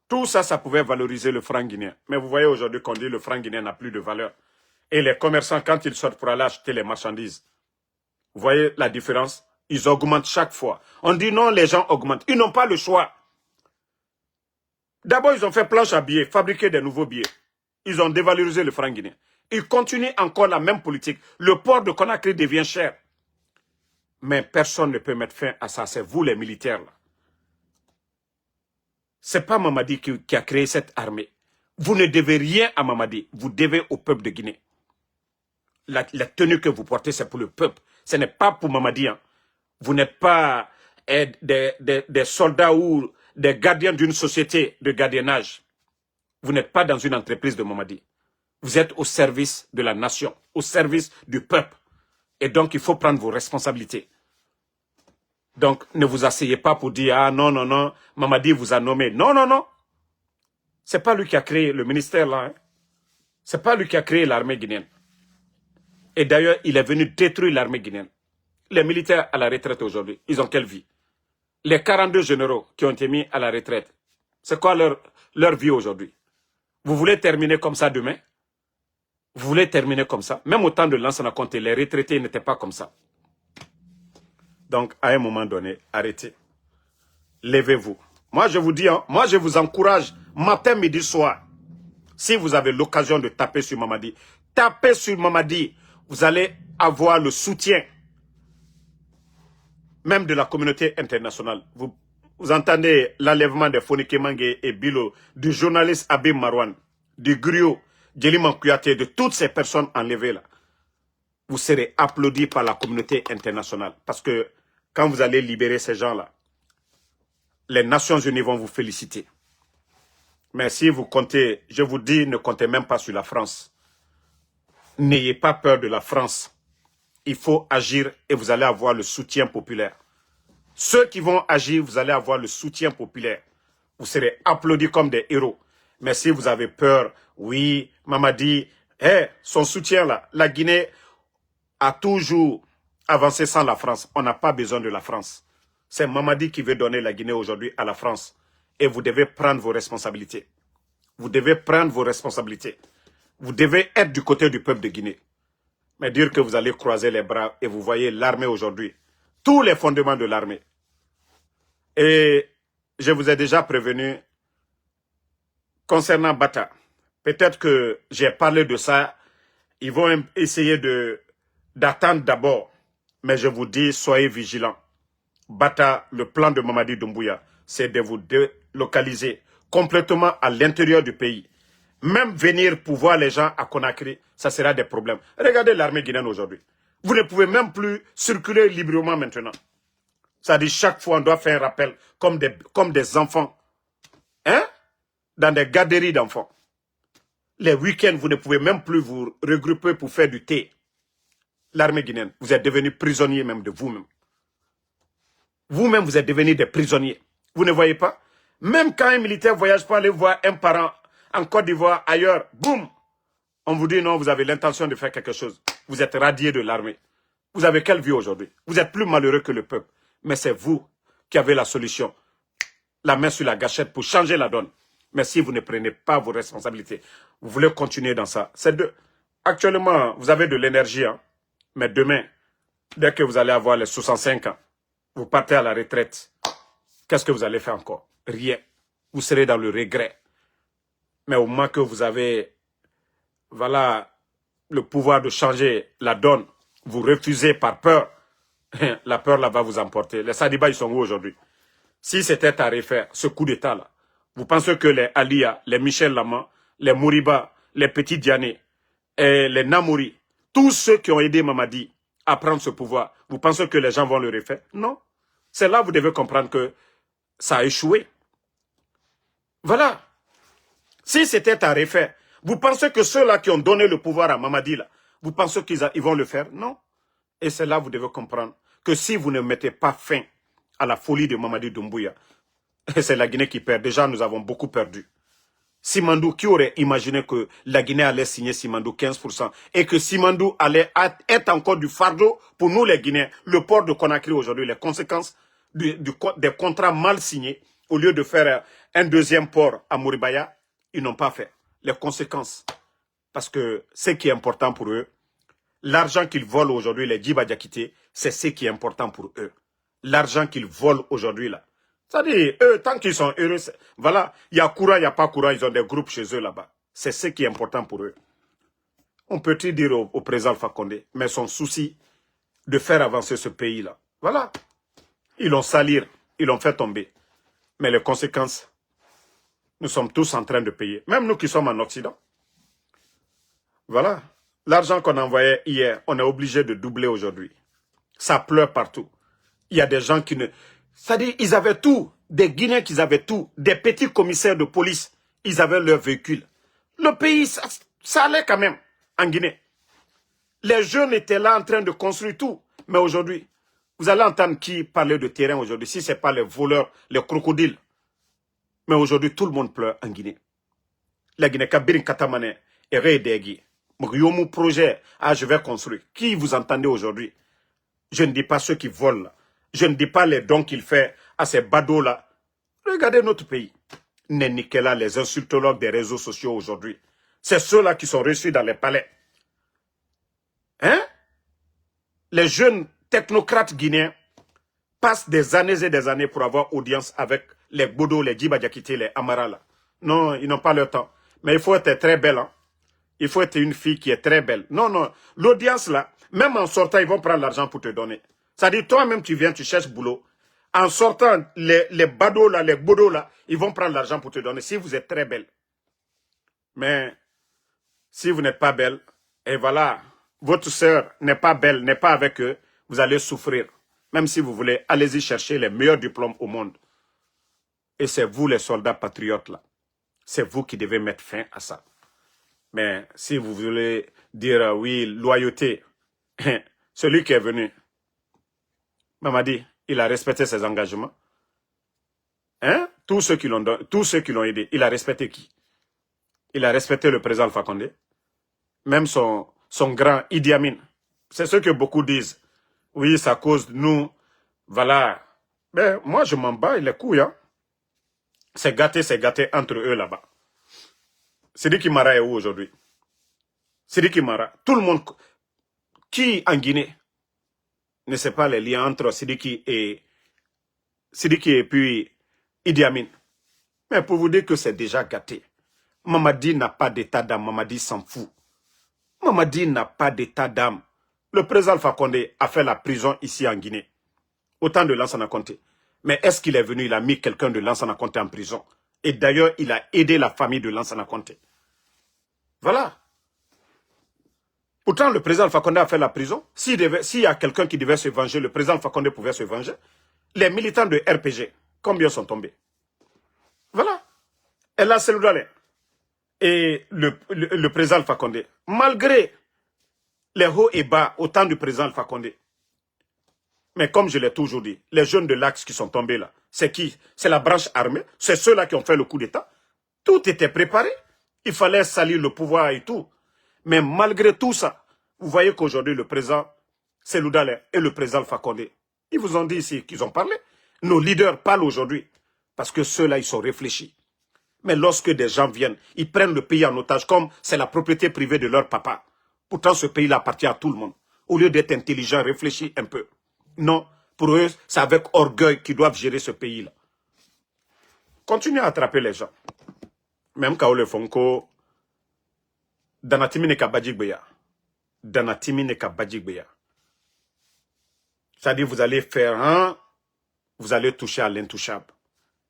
Tout ça, ça pouvait valoriser le franc guinéen. Mais vous voyez aujourd'hui qu'on dit que le franc guinéen n'a plus de valeur. Et les commerçants, quand ils sortent pour aller acheter les marchandises, vous voyez la différence? Ils augmentent chaque fois. On dit non, les gens augmentent. Ils n'ont pas le choix. D'abord, ils ont fait planche à billets, fabriquer des nouveaux billets. Ils ont dévalorisé le franc guinéen. Ils continuent encore la même politique. Le port de Conakry devient cher. Mais personne ne peut mettre fin à ça. C'est vous les militaires là. C'est pas Mamadi qui a créé cette armée. Vous ne devez rien à Mamadi. Vous devez au peuple de Guinée. La tenue que vous portez, c'est pour le peuple. Ce n'est pas pour Mamadi. Hein. Vous n'êtes pas des soldats ou des gardiens d'une société de gardiennage. Vous n'êtes pas dans une entreprise de Mamadi. Vous êtes au service de la nation, au service du peuple. Et donc, il faut prendre vos responsabilités. Donc, ne vous asseyez pas pour dire, ah non, non, non, Mamadi vous a nommé. Non, non, non. C'est pas lui qui a créé le ministère là. Hein. C'est pas lui qui a créé l'armée guinéenne. Et d'ailleurs, il est venu détruire l'armée guinéenne. Les militaires à la retraite aujourd'hui, ils ont quelle vie? Les 42 généraux qui ont été mis à la retraite, c'est quoi leur vie aujourd'hui? Vous voulez terminer comme ça demain? Vous voulez terminer comme ça? Même au temps de Lansana Conté, les retraités n'étaient pas comme ça. Donc, à un moment donné, arrêtez. Levez-vous. Moi, je vous dis, hein, moi, je vous encourage, matin, midi, soir. Si vous avez l'occasion de taper sur Mamadi, tapez sur Mamadi. Vous allez avoir le soutien, même de la communauté internationale. Vous entendez l'enlèvement de Fonike Mange et Bilo, du journaliste Abim Marwan, du griot, Djeliman Kouyaté, de toutes ces personnes enlevées là. Vous serez applaudis par la communauté internationale. Parce que quand vous allez libérer ces gens-là, les Nations Unies vont vous féliciter. Mais si vous comptez, je vous dis, ne comptez même pas sur la France. N'ayez pas peur de la France. Il faut agir et vous allez avoir le soutien populaire. Ceux qui vont agir, vous allez avoir le soutien populaire. Vous serez applaudis comme des héros. Mais si vous avez peur, oui, Mamadi, son soutien là, la Guinée a toujours avancé sans la France. On n'a pas besoin de la France. C'est Mamadi qui veut donner la Guinée aujourd'hui à la France. Et vous devez prendre vos responsabilités. Vous devez prendre vos responsabilités. Vous devez être du côté du peuple de Guinée. Mais dire que vous allez croiser les bras et vous voyez l'armée aujourd'hui. Tous les fondements de l'armée. Et je vous ai déjà prévenu concernant Bata. Peut-être que j'ai parlé de ça. Ils vont essayer d'attendre d'abord. Mais je vous dis, soyez vigilants. Bata, le plan de Mamadi Doumbouya, c'est de vous délocaliser complètement à l'intérieur du pays. Même venir pour voir les gens à Conakry, ça sera des problèmes. Regardez l'armée guinéenne aujourd'hui. Vous ne pouvez même plus circuler librement maintenant. Ça dit chaque fois on doit faire un rappel comme des enfants. Hein? Dans des garderies d'enfants. Les week-ends, vous ne pouvez même plus vous regrouper pour faire du thé. L'armée guinéenne, vous êtes devenus prisonniers même de vous-même. Vous-même, vous êtes devenus des prisonniers. Vous ne voyez pas? Même quand un militaire voyage pour aller voir un parent en Côte d'Ivoire, ailleurs, boum, on vous dit non, vous avez l'intention de faire quelque chose. Vous êtes radié de l'armée. Vous avez quelle vie aujourd'hui? Vous êtes plus malheureux que le peuple. Mais c'est vous qui avez la solution. La main sur la gâchette pour changer la donne. Mais si vous ne prenez pas vos responsabilités, vous voulez continuer dans ça. Actuellement, vous avez de l'énergie, hein? Mais demain, dès que vous allez avoir les 65 ans, vous partez à la retraite. Qu'est-ce que vous allez faire encore? Rien. Vous serez dans le regret. Mais au moment que vous avez, voilà, le pouvoir de changer la donne, vous refusez par peur. La peur là va vous emporter. Les Sadiba, ils sont où aujourd'hui? Si c'était à refaire, ce coup d'état là, vous pensez que les Alia, les Michel Lama, les Mouriba, les Petits Diané, et les Namouri, tous ceux qui ont aidé Mamadi à prendre ce pouvoir, vous pensez que les gens vont le refaire? Non. C'est là que vous devez comprendre que ça a échoué. Voilà. Si c'était à refaire, vous pensez que ceux-là qui ont donné le pouvoir à Mamadi, là, vous pensez qu'ils vont le faire? Non. Et c'est là que vous devez comprendre que si vous ne mettez pas fin à la folie de Mamadi Doumbouya, c'est la Guinée qui perd. Déjà, nous avons beaucoup perdu. Simandou, qui aurait imaginé que la Guinée allait signer Simandou 15% et que Simandou allait être encore du fardeau pour nous les Guinéens. Le port de Conakry aujourd'hui, les conséquences des contrats mal signés, au lieu de faire un deuxième port à Mouribaya, ils n'ont pas fait. Les conséquences. Parce que ce qui est important pour eux, l'argent qu'ils volent aujourd'hui, les Djiba Diakité, c'est ce qui est important pour eux. L'argent qu'ils volent aujourd'hui là. C'est-à-dire, eux, tant qu'ils sont heureux, voilà, il y a courant, il n'y a pas courant, ils ont des groupes chez eux là-bas. C'est ce qui est important pour eux. On peut-il dire au président Alpha Condé, mais son souci de faire avancer ce pays-là. Voilà. Ils l'ont salir, ils l'ont fait tomber. Mais les conséquences, nous sommes tous en train de payer. Même nous qui sommes en Occident. Voilà. L'argent qu'on envoyait hier, on est obligé de doubler aujourd'hui. Ça pleure partout. Il y a des gens qui ne... C'est-à-dire, ils avaient tout. Des Guinéens qui avaient tout. Des petits commissaires de police, ils avaient leur véhicule. Le pays, ça allait quand même en Guinée. Les jeunes étaient là en train de construire tout. Mais aujourd'hui, vous allez entendre qui parler de terrain aujourd'hui, si ce n'est pas les voleurs, les crocodiles. Mais aujourd'hui, tout le monde pleure en Guinée. La Guinée, Kabirin Katamane, Eredegi, Yomu projet, je vais construire. Qui vous entendez aujourd'hui? Je ne dis pas ceux qui volent là. Je ne dis pas les dons qu'il fait à ces badauds-là. Regardez notre pays. Nénikela, les insultologues des réseaux sociaux aujourd'hui. C'est ceux-là qui sont reçus dans les palais. Hein? Les jeunes technocrates guinéens passent des années et des années pour avoir audience avec les Bodo, les Djiba Diakité, les Amara là. Non, ils n'ont pas le temps. Mais il faut être très belle. Hein? Il faut être une fille qui est très belle. Non, non. L'audience là, même en sortant, ils vont prendre l'argent pour te donner. C'est-à-dire, toi-même, tu viens, tu cherches boulot. En sortant, les badauds là, les bodos là, ils vont prendre l'argent pour te donner si vous êtes très belle. Mais, si vous n'êtes pas belle, et voilà, votre sœur n'est pas belle, n'est pas avec eux, vous allez souffrir. Même si vous voulez, allez-y chercher les meilleurs diplômes au monde. Et c'est vous, les soldats patriotes là. C'est vous qui devez mettre fin à ça. Mais, si vous voulez dire, oui, loyauté, celui qui est venu, Mamadi, il a respecté ses engagements. Hein? Tous ceux qui l'ont aidé. Il a respecté qui? Il a respecté le président Alpha Condé. Même son grand Idi Amin. C'est ce que beaucoup disent. Oui, ça cause de nous. Voilà. Mais moi, je m'en bats les couilles. Hein? C'est gâté entre eux là-bas. Sidiki Mara est où aujourd'hui? Sidiki Mara. Tout le monde. Qui en Guinée ne sait pas les liens entre Sidiki et puis Idi Amin? Mais pour vous dire que c'est déjà gâté. Mamadi n'a pas d'état d'âme. Mamadi s'en fout. Mamadi n'a pas d'état d'âme. Le président Alpha Condé a fait la prison ici en Guinée. Autant de Lansana Conté. Mais est-ce qu'il est venu, il a mis quelqu'un de Lansana Conté en prison? Et d'ailleurs, il a aidé la famille de Lansana Conté. Voilà. Pourtant, le président Alpha Condé a fait la prison. S'il y a quelqu'un qui devait se venger, le président Alpha Condé pouvait se venger. Les militants de RPG, combien sont tombés? Voilà. Et là, c'est le et le président Alpha Condé, malgré les hauts et bas au temps du président Alpha Condé. Mais comme je l'ai toujours dit, les jeunes de l'Axe qui sont tombés là, c'est qui? C'est la branche armée, c'est ceux-là qui ont fait le coup d'État. Tout était préparé. Il fallait salir le pouvoir et tout. Mais malgré tout ça, vous voyez qu'aujourd'hui le président Cellou Dalein et le président Alpha Condé, ils vous ont dit ici qu'ils ont parlé. Nos leaders parlent aujourd'hui parce que ceux-là, ils sont réfléchis. Mais lorsque des gens viennent, ils prennent le pays en otage comme c'est la propriété privée de leur papa. Pourtant, ce pays-là appartient à tout le monde. Au lieu d'être intelligent, réfléchis un peu. Non, pour eux, c'est avec orgueil qu'ils doivent gérer ce pays-là. Continuez à attraper les gens. Même quand on le fonko, Danatimi ne kabadjigbeya. Danatimi ne kabadjigbeya. C'est-à-dire, vous allez faire un, vous allez toucher à l'intouchable.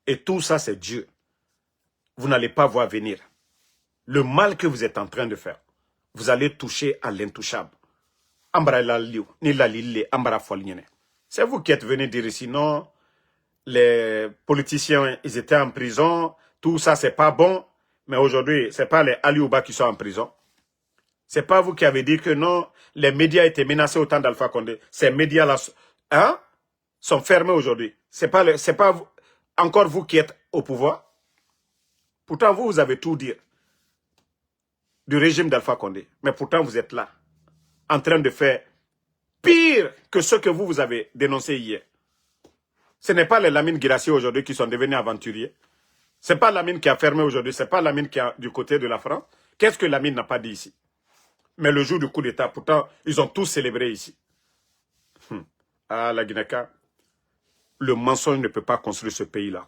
Et tout ça, c'est Dieu. Vous n'allez pas voir venir. Le mal que vous êtes en train de faire, vous allez toucher à l'intouchable. C'est vous qui êtes venu dire ici, non, les politiciens, ils étaient en prison, tout ça, c'est pas bon. Mais aujourd'hui, c'est pas les Aliouba qui sont en prison. C'est pas vous qui avez dit que non, les médias étaient menacés au temps d'Alpha Condé. Ces médias-là hein, sont fermés aujourd'hui. C'est pas vous, encore vous qui êtes au pouvoir. Pourtant, vous avez tout dit du régime d'Alpha Condé. Mais pourtant, vous êtes là, en train de faire pire que ce que vous avez dénoncé hier. Ce n'est pas les Lamine Guirassy aujourd'hui qui sont devenus aventuriers. Ce n'est pas Lamine qui a fermé aujourd'hui. Ce n'est pas Lamine qui est du côté de la France. Qu'est-ce que Lamine n'a pas dit ici? Mais le jour du coup d'État, pourtant, ils ont tous célébré ici. Ah, la Guinée-Ka, le mensonge ne peut pas construire ce pays-là.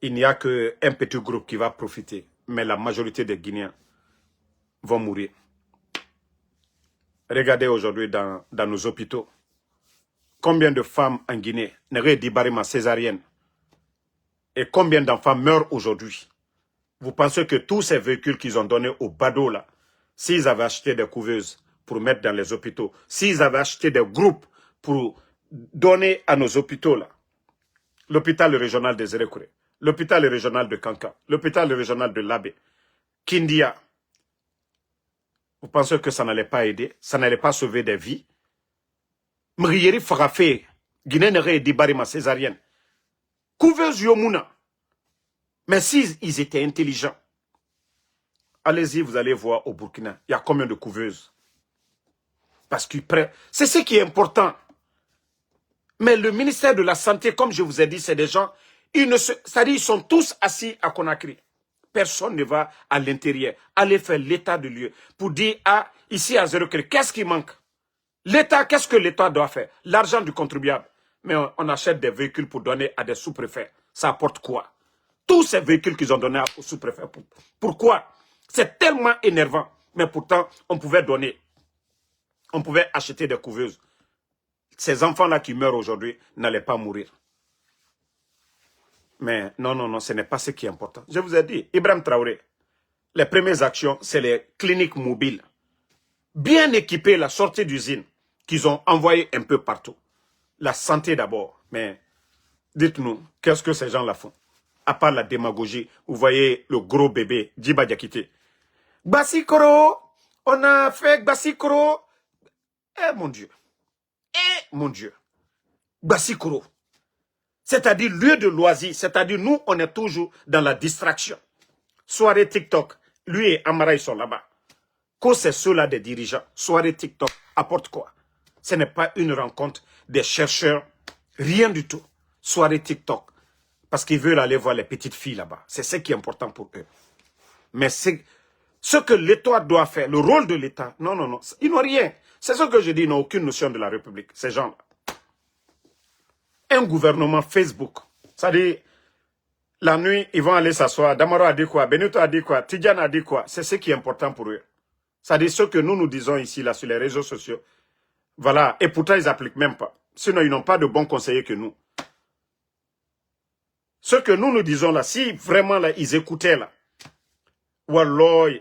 Il n'y a qu'un petit groupe qui va profiter, mais la majorité des Guinéens vont mourir. Regardez aujourd'hui dans nos hôpitaux, combien de femmes en Guinée n'auraient dit barima césarienne et combien d'enfants meurent aujourd'hui. Vous pensez que tous ces véhicules qu'ils ont donnés au badaud là, s'ils avaient acheté des couveuses pour mettre dans les hôpitaux, s'ils avaient acheté des groupes pour donner à nos hôpitaux là, l'hôpital régional des Zérékouré, l'hôpital régional de Kanka, l'hôpital régional de Labé, Kindia, vous pensez que ça n'allait pas aider, ça n'allait pas sauver des vies? Mrieri Farafé, Guinée n'aurait dit barima césarienne, couveuse Yomuna. Mais s'ils étaient intelligents, allez-y, vous allez voir au Burkina, il y a combien de couveuses? Parce qu'ils prennent. C'est ce qui est important. Mais le ministère de la Santé, comme je vous ai dit, c'est des gens, c'est-à-dire ils sont tous assis à Conakry. Personne ne va à l'intérieur, aller faire l'état de lieu pour dire, ah, ici à Zérékouré, qu'est-ce qui manque? L'État, qu'est-ce que l'État doit faire? L'argent du contribuable. Mais on achète des véhicules pour donner à des sous-préfets. Ça apporte quoi? Tous ces véhicules qu'ils ont donnés aux sous-préfets. Pourquoi? C'est tellement énervant. Mais pourtant, on pouvait donner. On pouvait acheter des couveuses. Ces enfants-là qui meurent aujourd'hui n'allaient pas mourir. Mais non, ce n'est pas ce qui est important. Je vous ai dit, Ibrahim Traoré, les premières actions, c'est les cliniques mobiles. Bien équipées, la sortie d'usine, qu'ils ont envoyé un peu partout. La santé d'abord. Mais dites-nous, qu'est-ce que ces gens-là font? À part la démagogie, vous voyez le gros bébé, Djiba Diakité. Bassikoro, on a fait Bassikoro. Eh mon Dieu. Eh mon Dieu. Bassikoro. C'est-à-dire lieu de loisir. C'est-à-dire nous, on est toujours dans la distraction. Soirée TikTok. Lui et Amara, ils sont là-bas. Quand c'est ceux-là des dirigeants, soirée TikTok, apporte quoi? Ce n'est pas une rencontre des chercheurs, rien du tout. Soirée TikTok. Parce qu'ils veulent aller voir les petites filles là-bas. C'est ce qui est important pour eux. Mais c'est ce que l'État doit faire, le rôle de l'État. Non, non, non. Ils n'ont rien. C'est ce que je dis, ils n'ont aucune notion de la République, ces gens-là. Un gouvernement Facebook. C'est-à-dire, la nuit, ils vont aller s'asseoir. Damaro a dit quoi? Benito a dit quoi? Tidjane a dit quoi? C'est ce qui est important pour eux. C'est-à-dire, ce que nous disons ici, là, sur les réseaux sociaux. Voilà. Et pourtant, ils n'appliquent même pas. Sinon, ils n'ont pas de bons conseillers que nous. Ce que nous disons là, si vraiment là, ils écoutaient là, Wallah,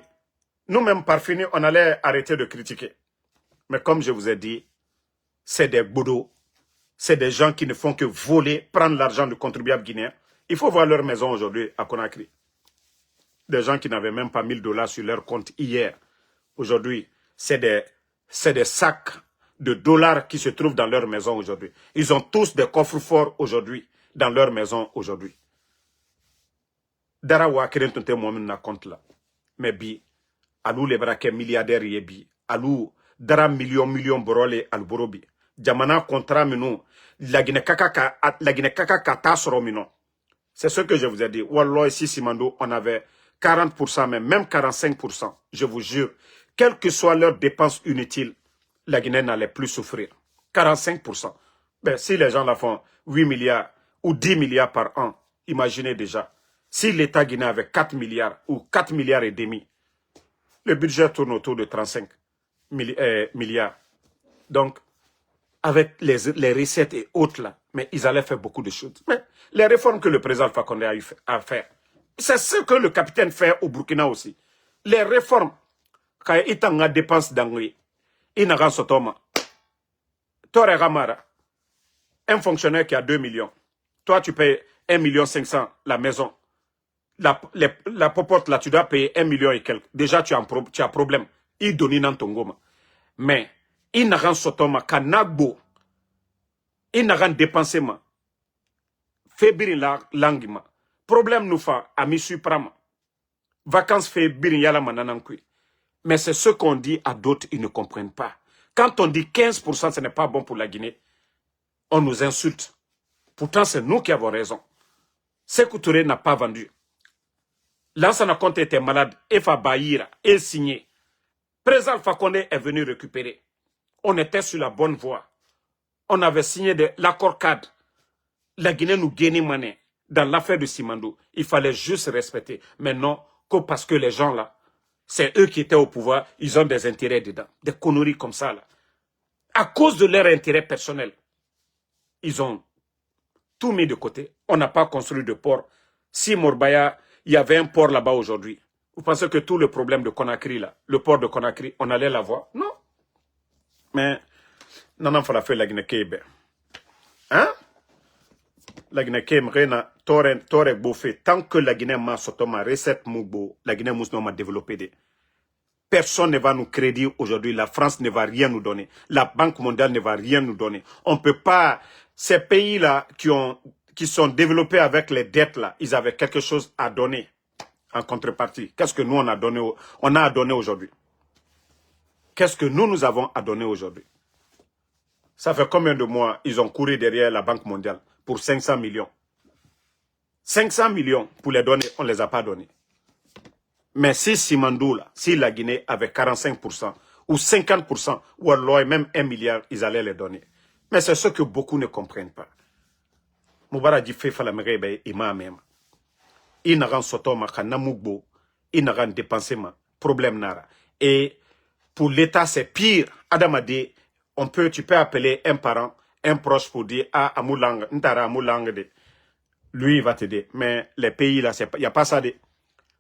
nous-mêmes par fini, on allait arrêter de critiquer. Mais comme je vous ai dit, c'est des boudots, c'est des gens qui ne font que voler, prendre l'argent du contribuable guinéen. Il faut voir leur maison aujourd'hui à Conakry. Des gens qui n'avaient même pas $1000 sur leur compte hier. Aujourd'hui, c'est des sacs de dollars qui se trouvent dans leur maison aujourd'hui. Ils ont tous des coffres forts aujourd'hui, dans leur maison aujourd'hui. Dara wa keren tunte momin na compte là. Mais bi, alou le braquet milliardaire yebi, alou dara million borole al borobi. Jamana contrat mino, la Guinée kaka kata soro mino. C'est ce que je vous ai dit. Wallah, ici, Simando, on avait 40%, même 45%. Je vous jure, quelles que soient leurs dépenses inutiles, la Guinée n'allait plus souffrir. 45%. Ben, si les gens la font 8 milliards ou 10 milliards par an, imaginez déjà. Si l'État guinéen avait 4 milliards ou 4 milliards et demi, le budget tourne autour de 35 milliards. Donc, avec les recettes et autres là, mais ils allaient faire beaucoup de choses. Mais les réformes que le président Alpha Condé a eu à faire, c'est ce que le capitaine fait au Burkina aussi. Les réformes, quand il y a dépenses d'engrais, il n'a pas sotoma. Toi, Ramara, un fonctionnaire qui a 2 millions, toi tu payes 1,5 million la maison. La popote là, tu dois payer 1 million et quelques. Déjà, tu as problème. Il donne dans ton goma. Mais, il n'a pas sotoma, kanagbo, il n'a pas dépensé ma. Fébri la langue. Problème nous fait, ami suprama. Vacances fébri yala mananankui. Mais c'est ce qu'on dit à d'autres, ils ne comprennent pas. Quand on dit 15%, ce n'est pas bon pour la Guinée, on nous insulte. Pourtant, c'est nous qui avons raison. Sékou Touré n'a pas vendu. Lansana Conté était malade, Efa Bahira, et signé. Président Alpha Condé est venu récupérer. On était sur la bonne voie. On avait signé l'accord cadre. La Guinée nous gagnait monnaie. Dans l'affaire de Simandou, il fallait juste respecter. Mais non, que parce que les gens là, c'est eux qui étaient au pouvoir, ils ont des intérêts dedans. Des conneries comme ça là. À cause de leur intérêt personnel, ils ont tout mis de côté. On n'a pas construit de port. Si Morbaya, il y avait un port là-bas aujourd'hui, vous pensez que tout le problème de Conakry là, le port de Conakry, on allait l'avoir? Non. Mais, non, il faut faire la Guinée-Kébe. Hein? La Guinée-Kébe, tore bouffé. Tant que la Guinée m'a sotoma recette moubo, la Guinée m'a développé. Personne ne va nous créditer aujourd'hui. La France ne va rien nous donner. La Banque mondiale ne va rien nous donner. On ne peut pas. Ces pays-là qui sont développés avec les dettes là, ils avaient quelque chose à donner en contrepartie. Qu'est-ce que nous on a à donner aujourd'hui? Qu'est-ce que nous avons à donner aujourd'hui? Ça fait combien de mois ils ont couru derrière la Banque mondiale pour 500 millions? 500 millions pour les donner, on ne les a pas donnés. Mais si Simandou, là, si la Guinée avait 45% ou 50%, ou alors même 1 milliard, ils allaient les donner. Mais c'est ce que beaucoup ne comprennent pas. Moubara dit fait la merebe ima même. Il n'a rien sotoma kanamugbo, il n'a rien dépensé ma problème nara. Et pour l'État c'est pire. Adam a dit, tu peux appeler un parent, un proche pour dire ah amoulang, ntara amoulang de. Lui il va t'aider. Mais les pays là, il n'y a pas ça de.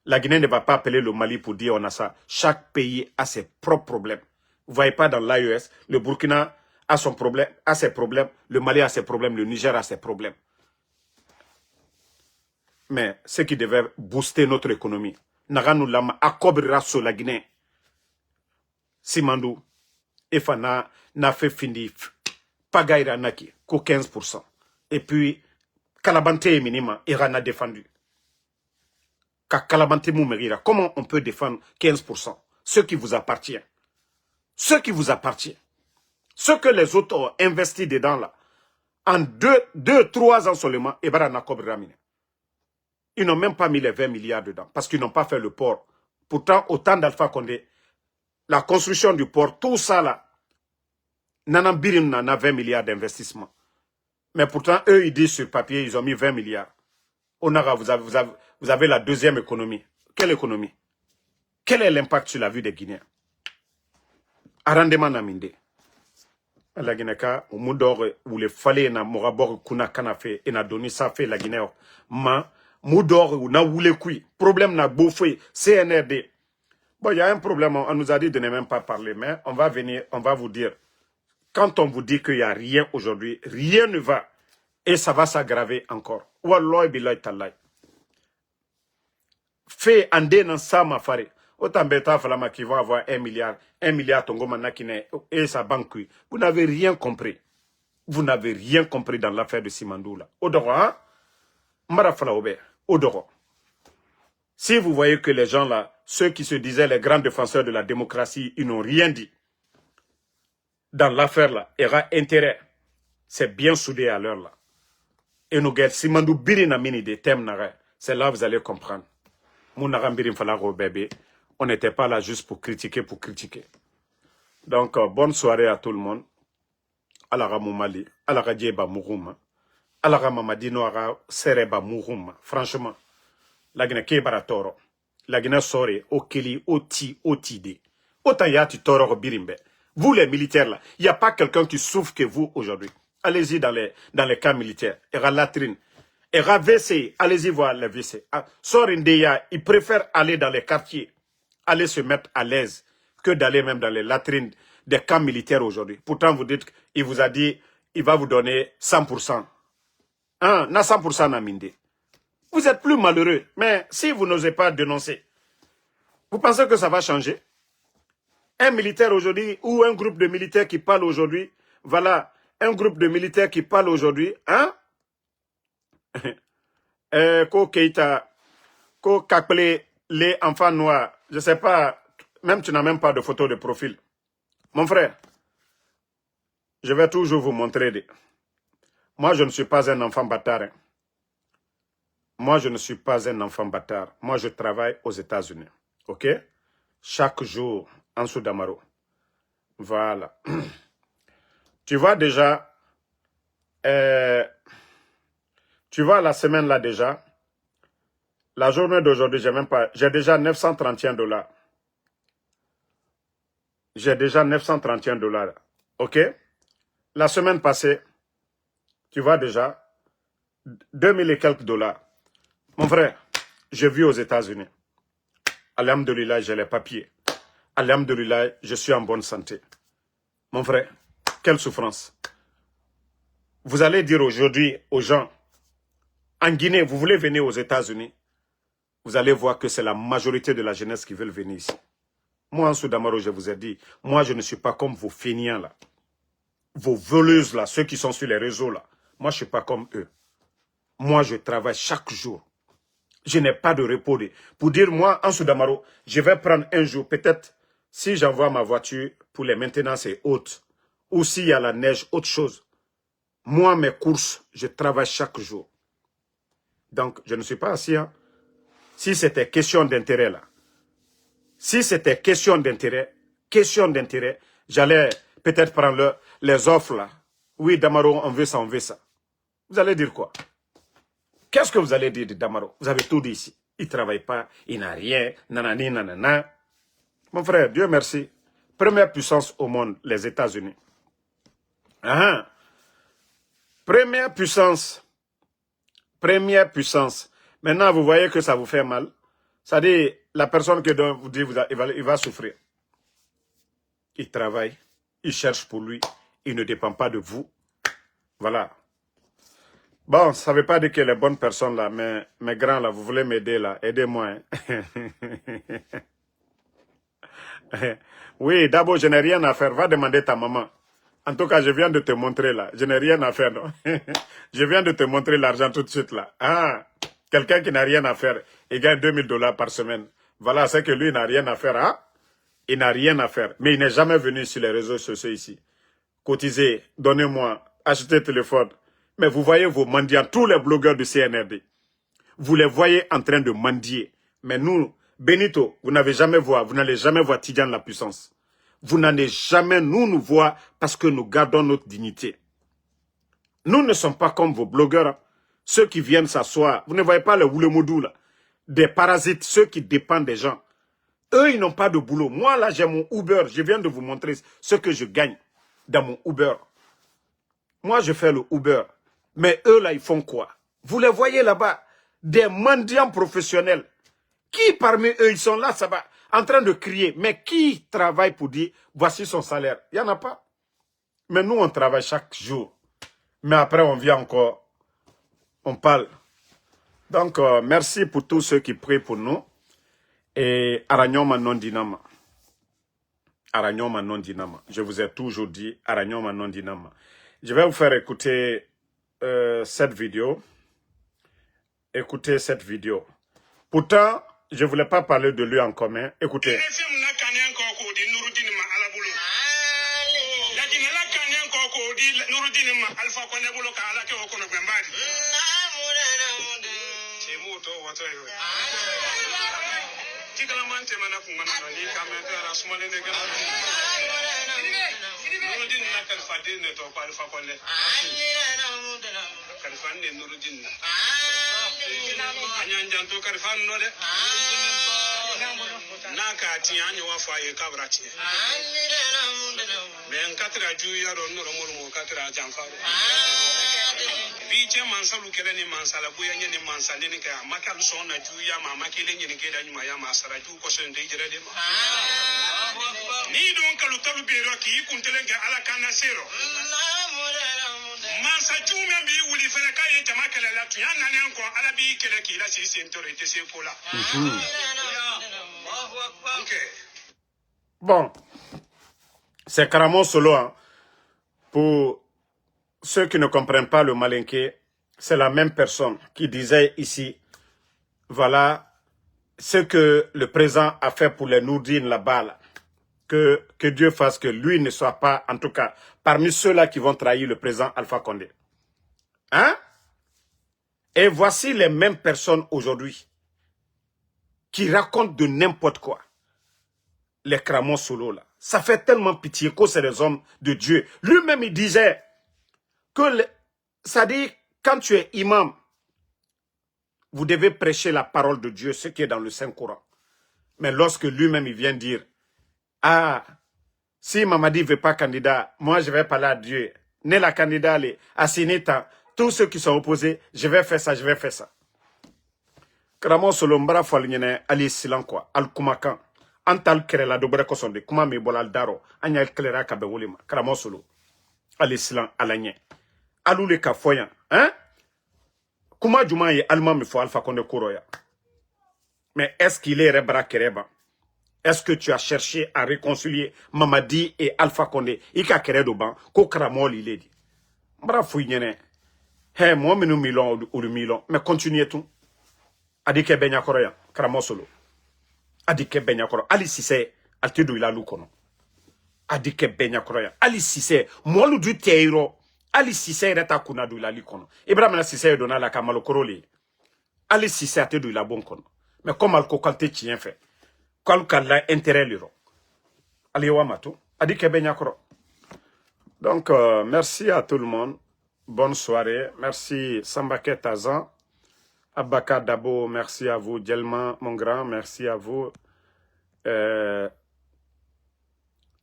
La Guinée ne va pas appeler le Mali pour dire on a ça. Chaque pays a ses propres problèmes. Vous ne voyez pas dans l'AES, le Burkina a ses problèmes, le Mali a ses problèmes, le Niger a ses problèmes. Mais ce qui devait booster notre économie, Naganou Lama accobera sur la Guinée. Simandou, Efana n'a fait fini Pagaira Naki, qu'au 15%. Et puis, Kalabante et Minima, Iran a défendu. Kalabante Moumerira, comment on peut défendre 15%? Ce qui vous appartient. Ce qui vous appartient. Ce que les autres ont investi dedans là. En 2-3 ans seulement, Ebara Nakob Ramine. Ils n'ont même pas mis les 20 milliards dedans. Parce qu'ils n'ont pas fait le port. Pourtant, au temps d'Alpha Condé, la construction du port, tout ça là, Nanambirin en a 20 milliards d'investissement. Mais pourtant, eux, ils disent sur papier, ils ont mis 20 milliards. Onara, vous avez la deuxième économie. Quelle économie? Quel est l'impact sur la vie des Guinéens? Arrendement Naminde. La Guinée, au Moudor, où les fallait, na Morabor, Kuna Kanafe, et na donné ça fait la Guinée. Ma, Moudor, ou na Woule Kui. Problème na Bofé, CNRD. Bon, il y a un problème, on nous a dit de ne même pas parler, mais on va venir, on va vous dire. Quand on vous dit qu'il n'y a rien aujourd'hui, rien ne va. Et ça va s'aggraver encore. Wallah billahi tallah. Fait en dénonçant ça ma fare. Autant bêta falama qui va avoir 1 milliard tongo manakine et sa banque. Vous n'avez rien compris. Vous n'avez rien compris dans l'affaire de Simandou là. Odoro, hein? Marafala Ober. Odoro. Si vous voyez que les gens là, ceux qui se disaient les grands défenseurs de la démocratie, ils n'ont rien dit. Dans l'affaire là, il y aura intérêt. C'est bien soudé à l'heure là. Et nous guettes, Simandou Birina Mini de thème, c'est là que vous allez comprendre. On n'était pas là juste pour critiquer, Donc, bonne soirée à tout le monde. Alara Moumali, Alara Djeba Mourouma, Alara Mamadino Ara Sereba Mourouma. Franchement, la Guinée Kebara Toro, la Guinée Sore, Okeli, Oti, Otide. Autant yati Toro Birimbe. Vous les militaires là, il n'y a pas quelqu'un qui souffre que vous aujourd'hui. Allez-y dans les camps militaires. Era latrine. Era WC. Allez-y voir les WC. Sorindeya, ils préfèrent aller dans les quartiers, aller se mettre à l'aise, que d'aller même dans les latrines des camps militaires aujourd'hui. Pourtant, vous dites qu'il vous a dit, il va vous donner 100%. Hein, na 100% na minde. Vous êtes plus malheureux. Mais si vous n'osez pas dénoncer, vous pensez que ça va changer? Un militaire aujourd'hui, ou un groupe de militaires qui parle aujourd'hui, voilà, un groupe de militaires qui parle aujourd'hui, hein? Ko Keita, Ko Kakple, les enfants noirs, je sais pas, même tu n'as même pas de photo de profil. Mon frère, je vais toujours vous montrer. Moi, je ne suis pas un enfant bâtard. Hein. Moi, je ne suis pas un enfant bâtard. Moi, je travaille aux États-Unis. OK? Chaque jour, en Soudamaro. Voilà. Tu vois déjà, tu vois la semaine là déjà, la journée d'aujourd'hui, j'ai déjà 931 $. J'ai déjà 931 $. OK? La semaine passée, tu vois déjà, 2000 et quelques $. Mon frère, je vis aux États-Unis. Alhamdulillah, j'ai les papiers. Alhamdulillah, je suis en bonne santé. Mon frère, quelle souffrance. Vous allez dire aujourd'hui aux gens, en Guinée, vous voulez venir aux États-Unis, vous allez voir que c'est la majorité de la jeunesse qui veut venir ici. Moi, en Soudamaro, je vous ai dit, moi, je ne suis pas comme vos fainéants là. Vos voleuses là, ceux qui sont sur les réseaux là. Moi, je ne suis pas comme eux. Moi, je travaille chaque jour. Je n'ai pas de repos. Pour dire, moi, en Soudamaro, je vais prendre un jour, peut-être, si j'envoie ma voiture pour les maintenances et autres, ou s'il y a la neige, autre chose. Moi, mes courses, je travaille chaque jour. Donc, je ne suis pas assis. Hein. Si c'était question d'intérêt, là. Si c'était question d'intérêt, j'allais peut-être prendre les offres, là. Oui, Damaro, on veut ça, on veut ça. Vous allez dire quoi? Qu'est-ce que vous allez dire de Damaro? Vous avez tout dit ici. Il ne travaille pas, il n'a rien, nanani, nanana. Mon frère, Dieu merci. Première puissance au monde, les États-Unis. Première puissance. Première puissance. Maintenant, vous voyez que ça vous fait mal. C'est-à-dire, la personne que vous dit, il va souffrir. Il travaille, il cherche pour lui, il ne dépend pas de vous. Voilà. Bon, ça ne veut pas dire que les bonnes personnes là, mais mes grands là, vous voulez m'aider là, aidez-moi. Hein. Oui, d'abord, je n'ai rien à faire. Va demander ta maman. En tout cas, je viens de te montrer là. Je n'ai rien à faire, non? Je viens de te montrer l'argent tout de suite là. Ah, quelqu'un qui n'a rien à faire, il gagne $2000 par semaine. Voilà, c'est que lui n'a rien à faire, hein? Il n'a rien à faire. Mais il n'est jamais venu sur les réseaux sociaux ici. Cotiser, donnez-moi, achetez téléphone. Mais vous voyez vos mendiants, tous les blogueurs du CNRD. Vous les voyez en train de mendier. Mais nous, Benito, vous n'allez jamais voir Tidjane la puissance. Vous n'allez jamais nous voir parce que nous gardons notre dignité. Nous ne sommes pas comme vos blogueurs. Hein. Ceux qui viennent s'asseoir. Vous ne voyez pas les Woulemodou là. Des parasites, ceux qui dépendent des gens. Eux, ils n'ont pas de boulot. Moi, là, j'ai mon Uber. Je viens de vous montrer ce que je gagne dans mon Uber. Moi, je fais le Uber. Mais eux, là, ils font quoi? Vous les voyez là-bas. Des mendiants professionnels. Qui parmi eux, ils sont là, ça va, en train de crier. Mais qui travaille pour dire, voici son salaire? Il n'y en a pas. Mais nous, on travaille chaque jour. Mais après, on vient encore. On parle. Donc, merci pour tous ceux qui prient pour nous. Et Aranyoma non dinama. Aranyoma non dinama. Je vous ai toujours dit Aranyoma non dinama. Je vais vous faire écouter cette vidéo. Écoutez cette vidéo. Pourtant, je ne voulais pas parler de lui en commun. Écoutez. Biche mansalu kele ni mansala buya ni mansali ni ka makalu sona juya mama kele ni kele nyuma ya masara ju ko sen de jere de ni don kalu talu biro ki kuntele ga ala kana sero mansa ju men bi wuli fere ka ye jama kele la tu yana ne ko ala bi kele ki la si sentore te se kola. Okay. Bon, c'est carrément solo hein. Pour ceux qui ne comprennent pas le malinqué, c'est la même personne qui disait ici, voilà ce que le président a fait pour les Nourdines là-bas. Là. Que Dieu fasse que lui ne soit pas, en tout cas, parmi ceux-là qui vont trahir le président Alpha Condé. Hein? Et voici les mêmes personnes aujourd'hui qui racontent de n'importe quoi. Les cramons solo là. Ça fait tellement pitié que c'est des hommes de Dieu. Lui-même, il disait que, ça dit, quand tu es imam, vous devez prêcher la parole de Dieu, ce qui est dans le Saint-Coran. Mais lorsque lui-même, il vient dire, ah, si Mamadi ne veut pas candidat, moi, je vais parler à Dieu. Né la candidat, à Sinita, tous ceux qui sont opposés, je vais faire ça, je vais faire ça. Cramon solo, mbara faligne, ali silan quoi, al kumakan. Antal kerela dobre kosonde, kuma me bolal daro, anyal klera kabe wolima, cramon solo. Ali silan alanye. Alou ka foyan, hein? Kuma juma ye allemand me faut Alpha Condé Koroya. Mais est-ce qu'il est rebra kereba? Est-ce que tu as cherché à réconcilier Mamadi et Alpha Condé? Ika keredo ban, ko kramol il est dit. Mbra fouignene. Hey, moi me nous milon ou le milon, mais continuez tout. Adike benya koroya, kramo solo. Adike benya koro. Ali sise, altido ila lukono. Adike benya koroya. Ali sise, moi lu du teiro. Ali sise reta kuna du ila likono. Ibrahim na sise dona la kamalo koroli. Ali sise ate du ila bon kono. Mais comme alko kalte chien fait. Kalka la intérêt liro. Ali wamato. Adike benya koro. Donc, merci à tout le monde. Bonne soirée. Merci Sambake Tazan. Abaka Dabo, merci à vous. Djelman, mon grand, merci à vous.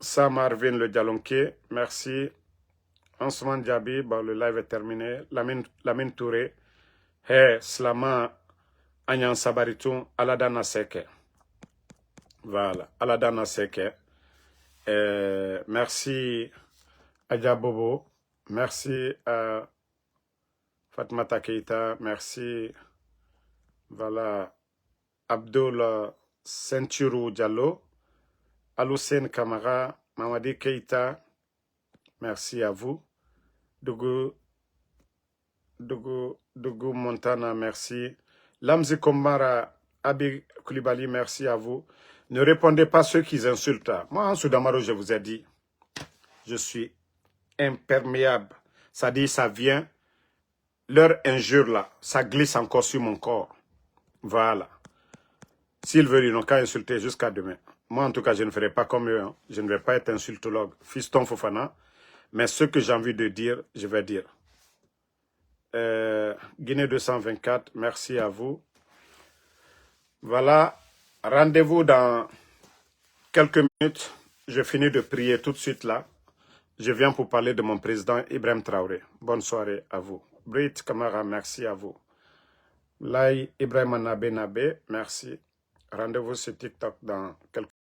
Sam Arvin Le Dialonké, merci. Ansuman Diaby, bon, le live est terminé. Lamine Touré. Hey, Slama Anyan Sabaritou, Aladana Seke. Voilà, Aladana Seke. Merci Adja Bobo. Merci à Fatmata Keita. Merci. Voilà. Abdul Senturu Diallo. Aloussène Kamara. Mamadi Keita. merci à vous. Dougou Montana, merci. Lamzi Kombara, Abi Koulibaly, merci à vous. Ne répondez pas à ceux qui insultent. Moi, en Soudamaro, je vous ai dit, je suis imperméable. Ça dit, ça vient, leur injure là, ça glisse encore sur mon corps. Voilà. S'ils veulent, ils n'ont qu'à insulter jusqu'à demain. Moi, en tout cas, je ne ferai pas comme eux. Hein. Je ne vais pas être insultologue. Fiston Fofana. Mais ce que j'ai envie de dire, je vais dire. Guinée 224, merci à vous. Voilà. Rendez-vous dans quelques minutes. Je finis de prier tout de suite là. Je viens pour parler de mon président Ibrahim Traoré. Bonne soirée à vous. Brit Kamara, merci à vous. Lai Ibrahim Nabe, merci. Rendez-vous sur TikTok dans quelques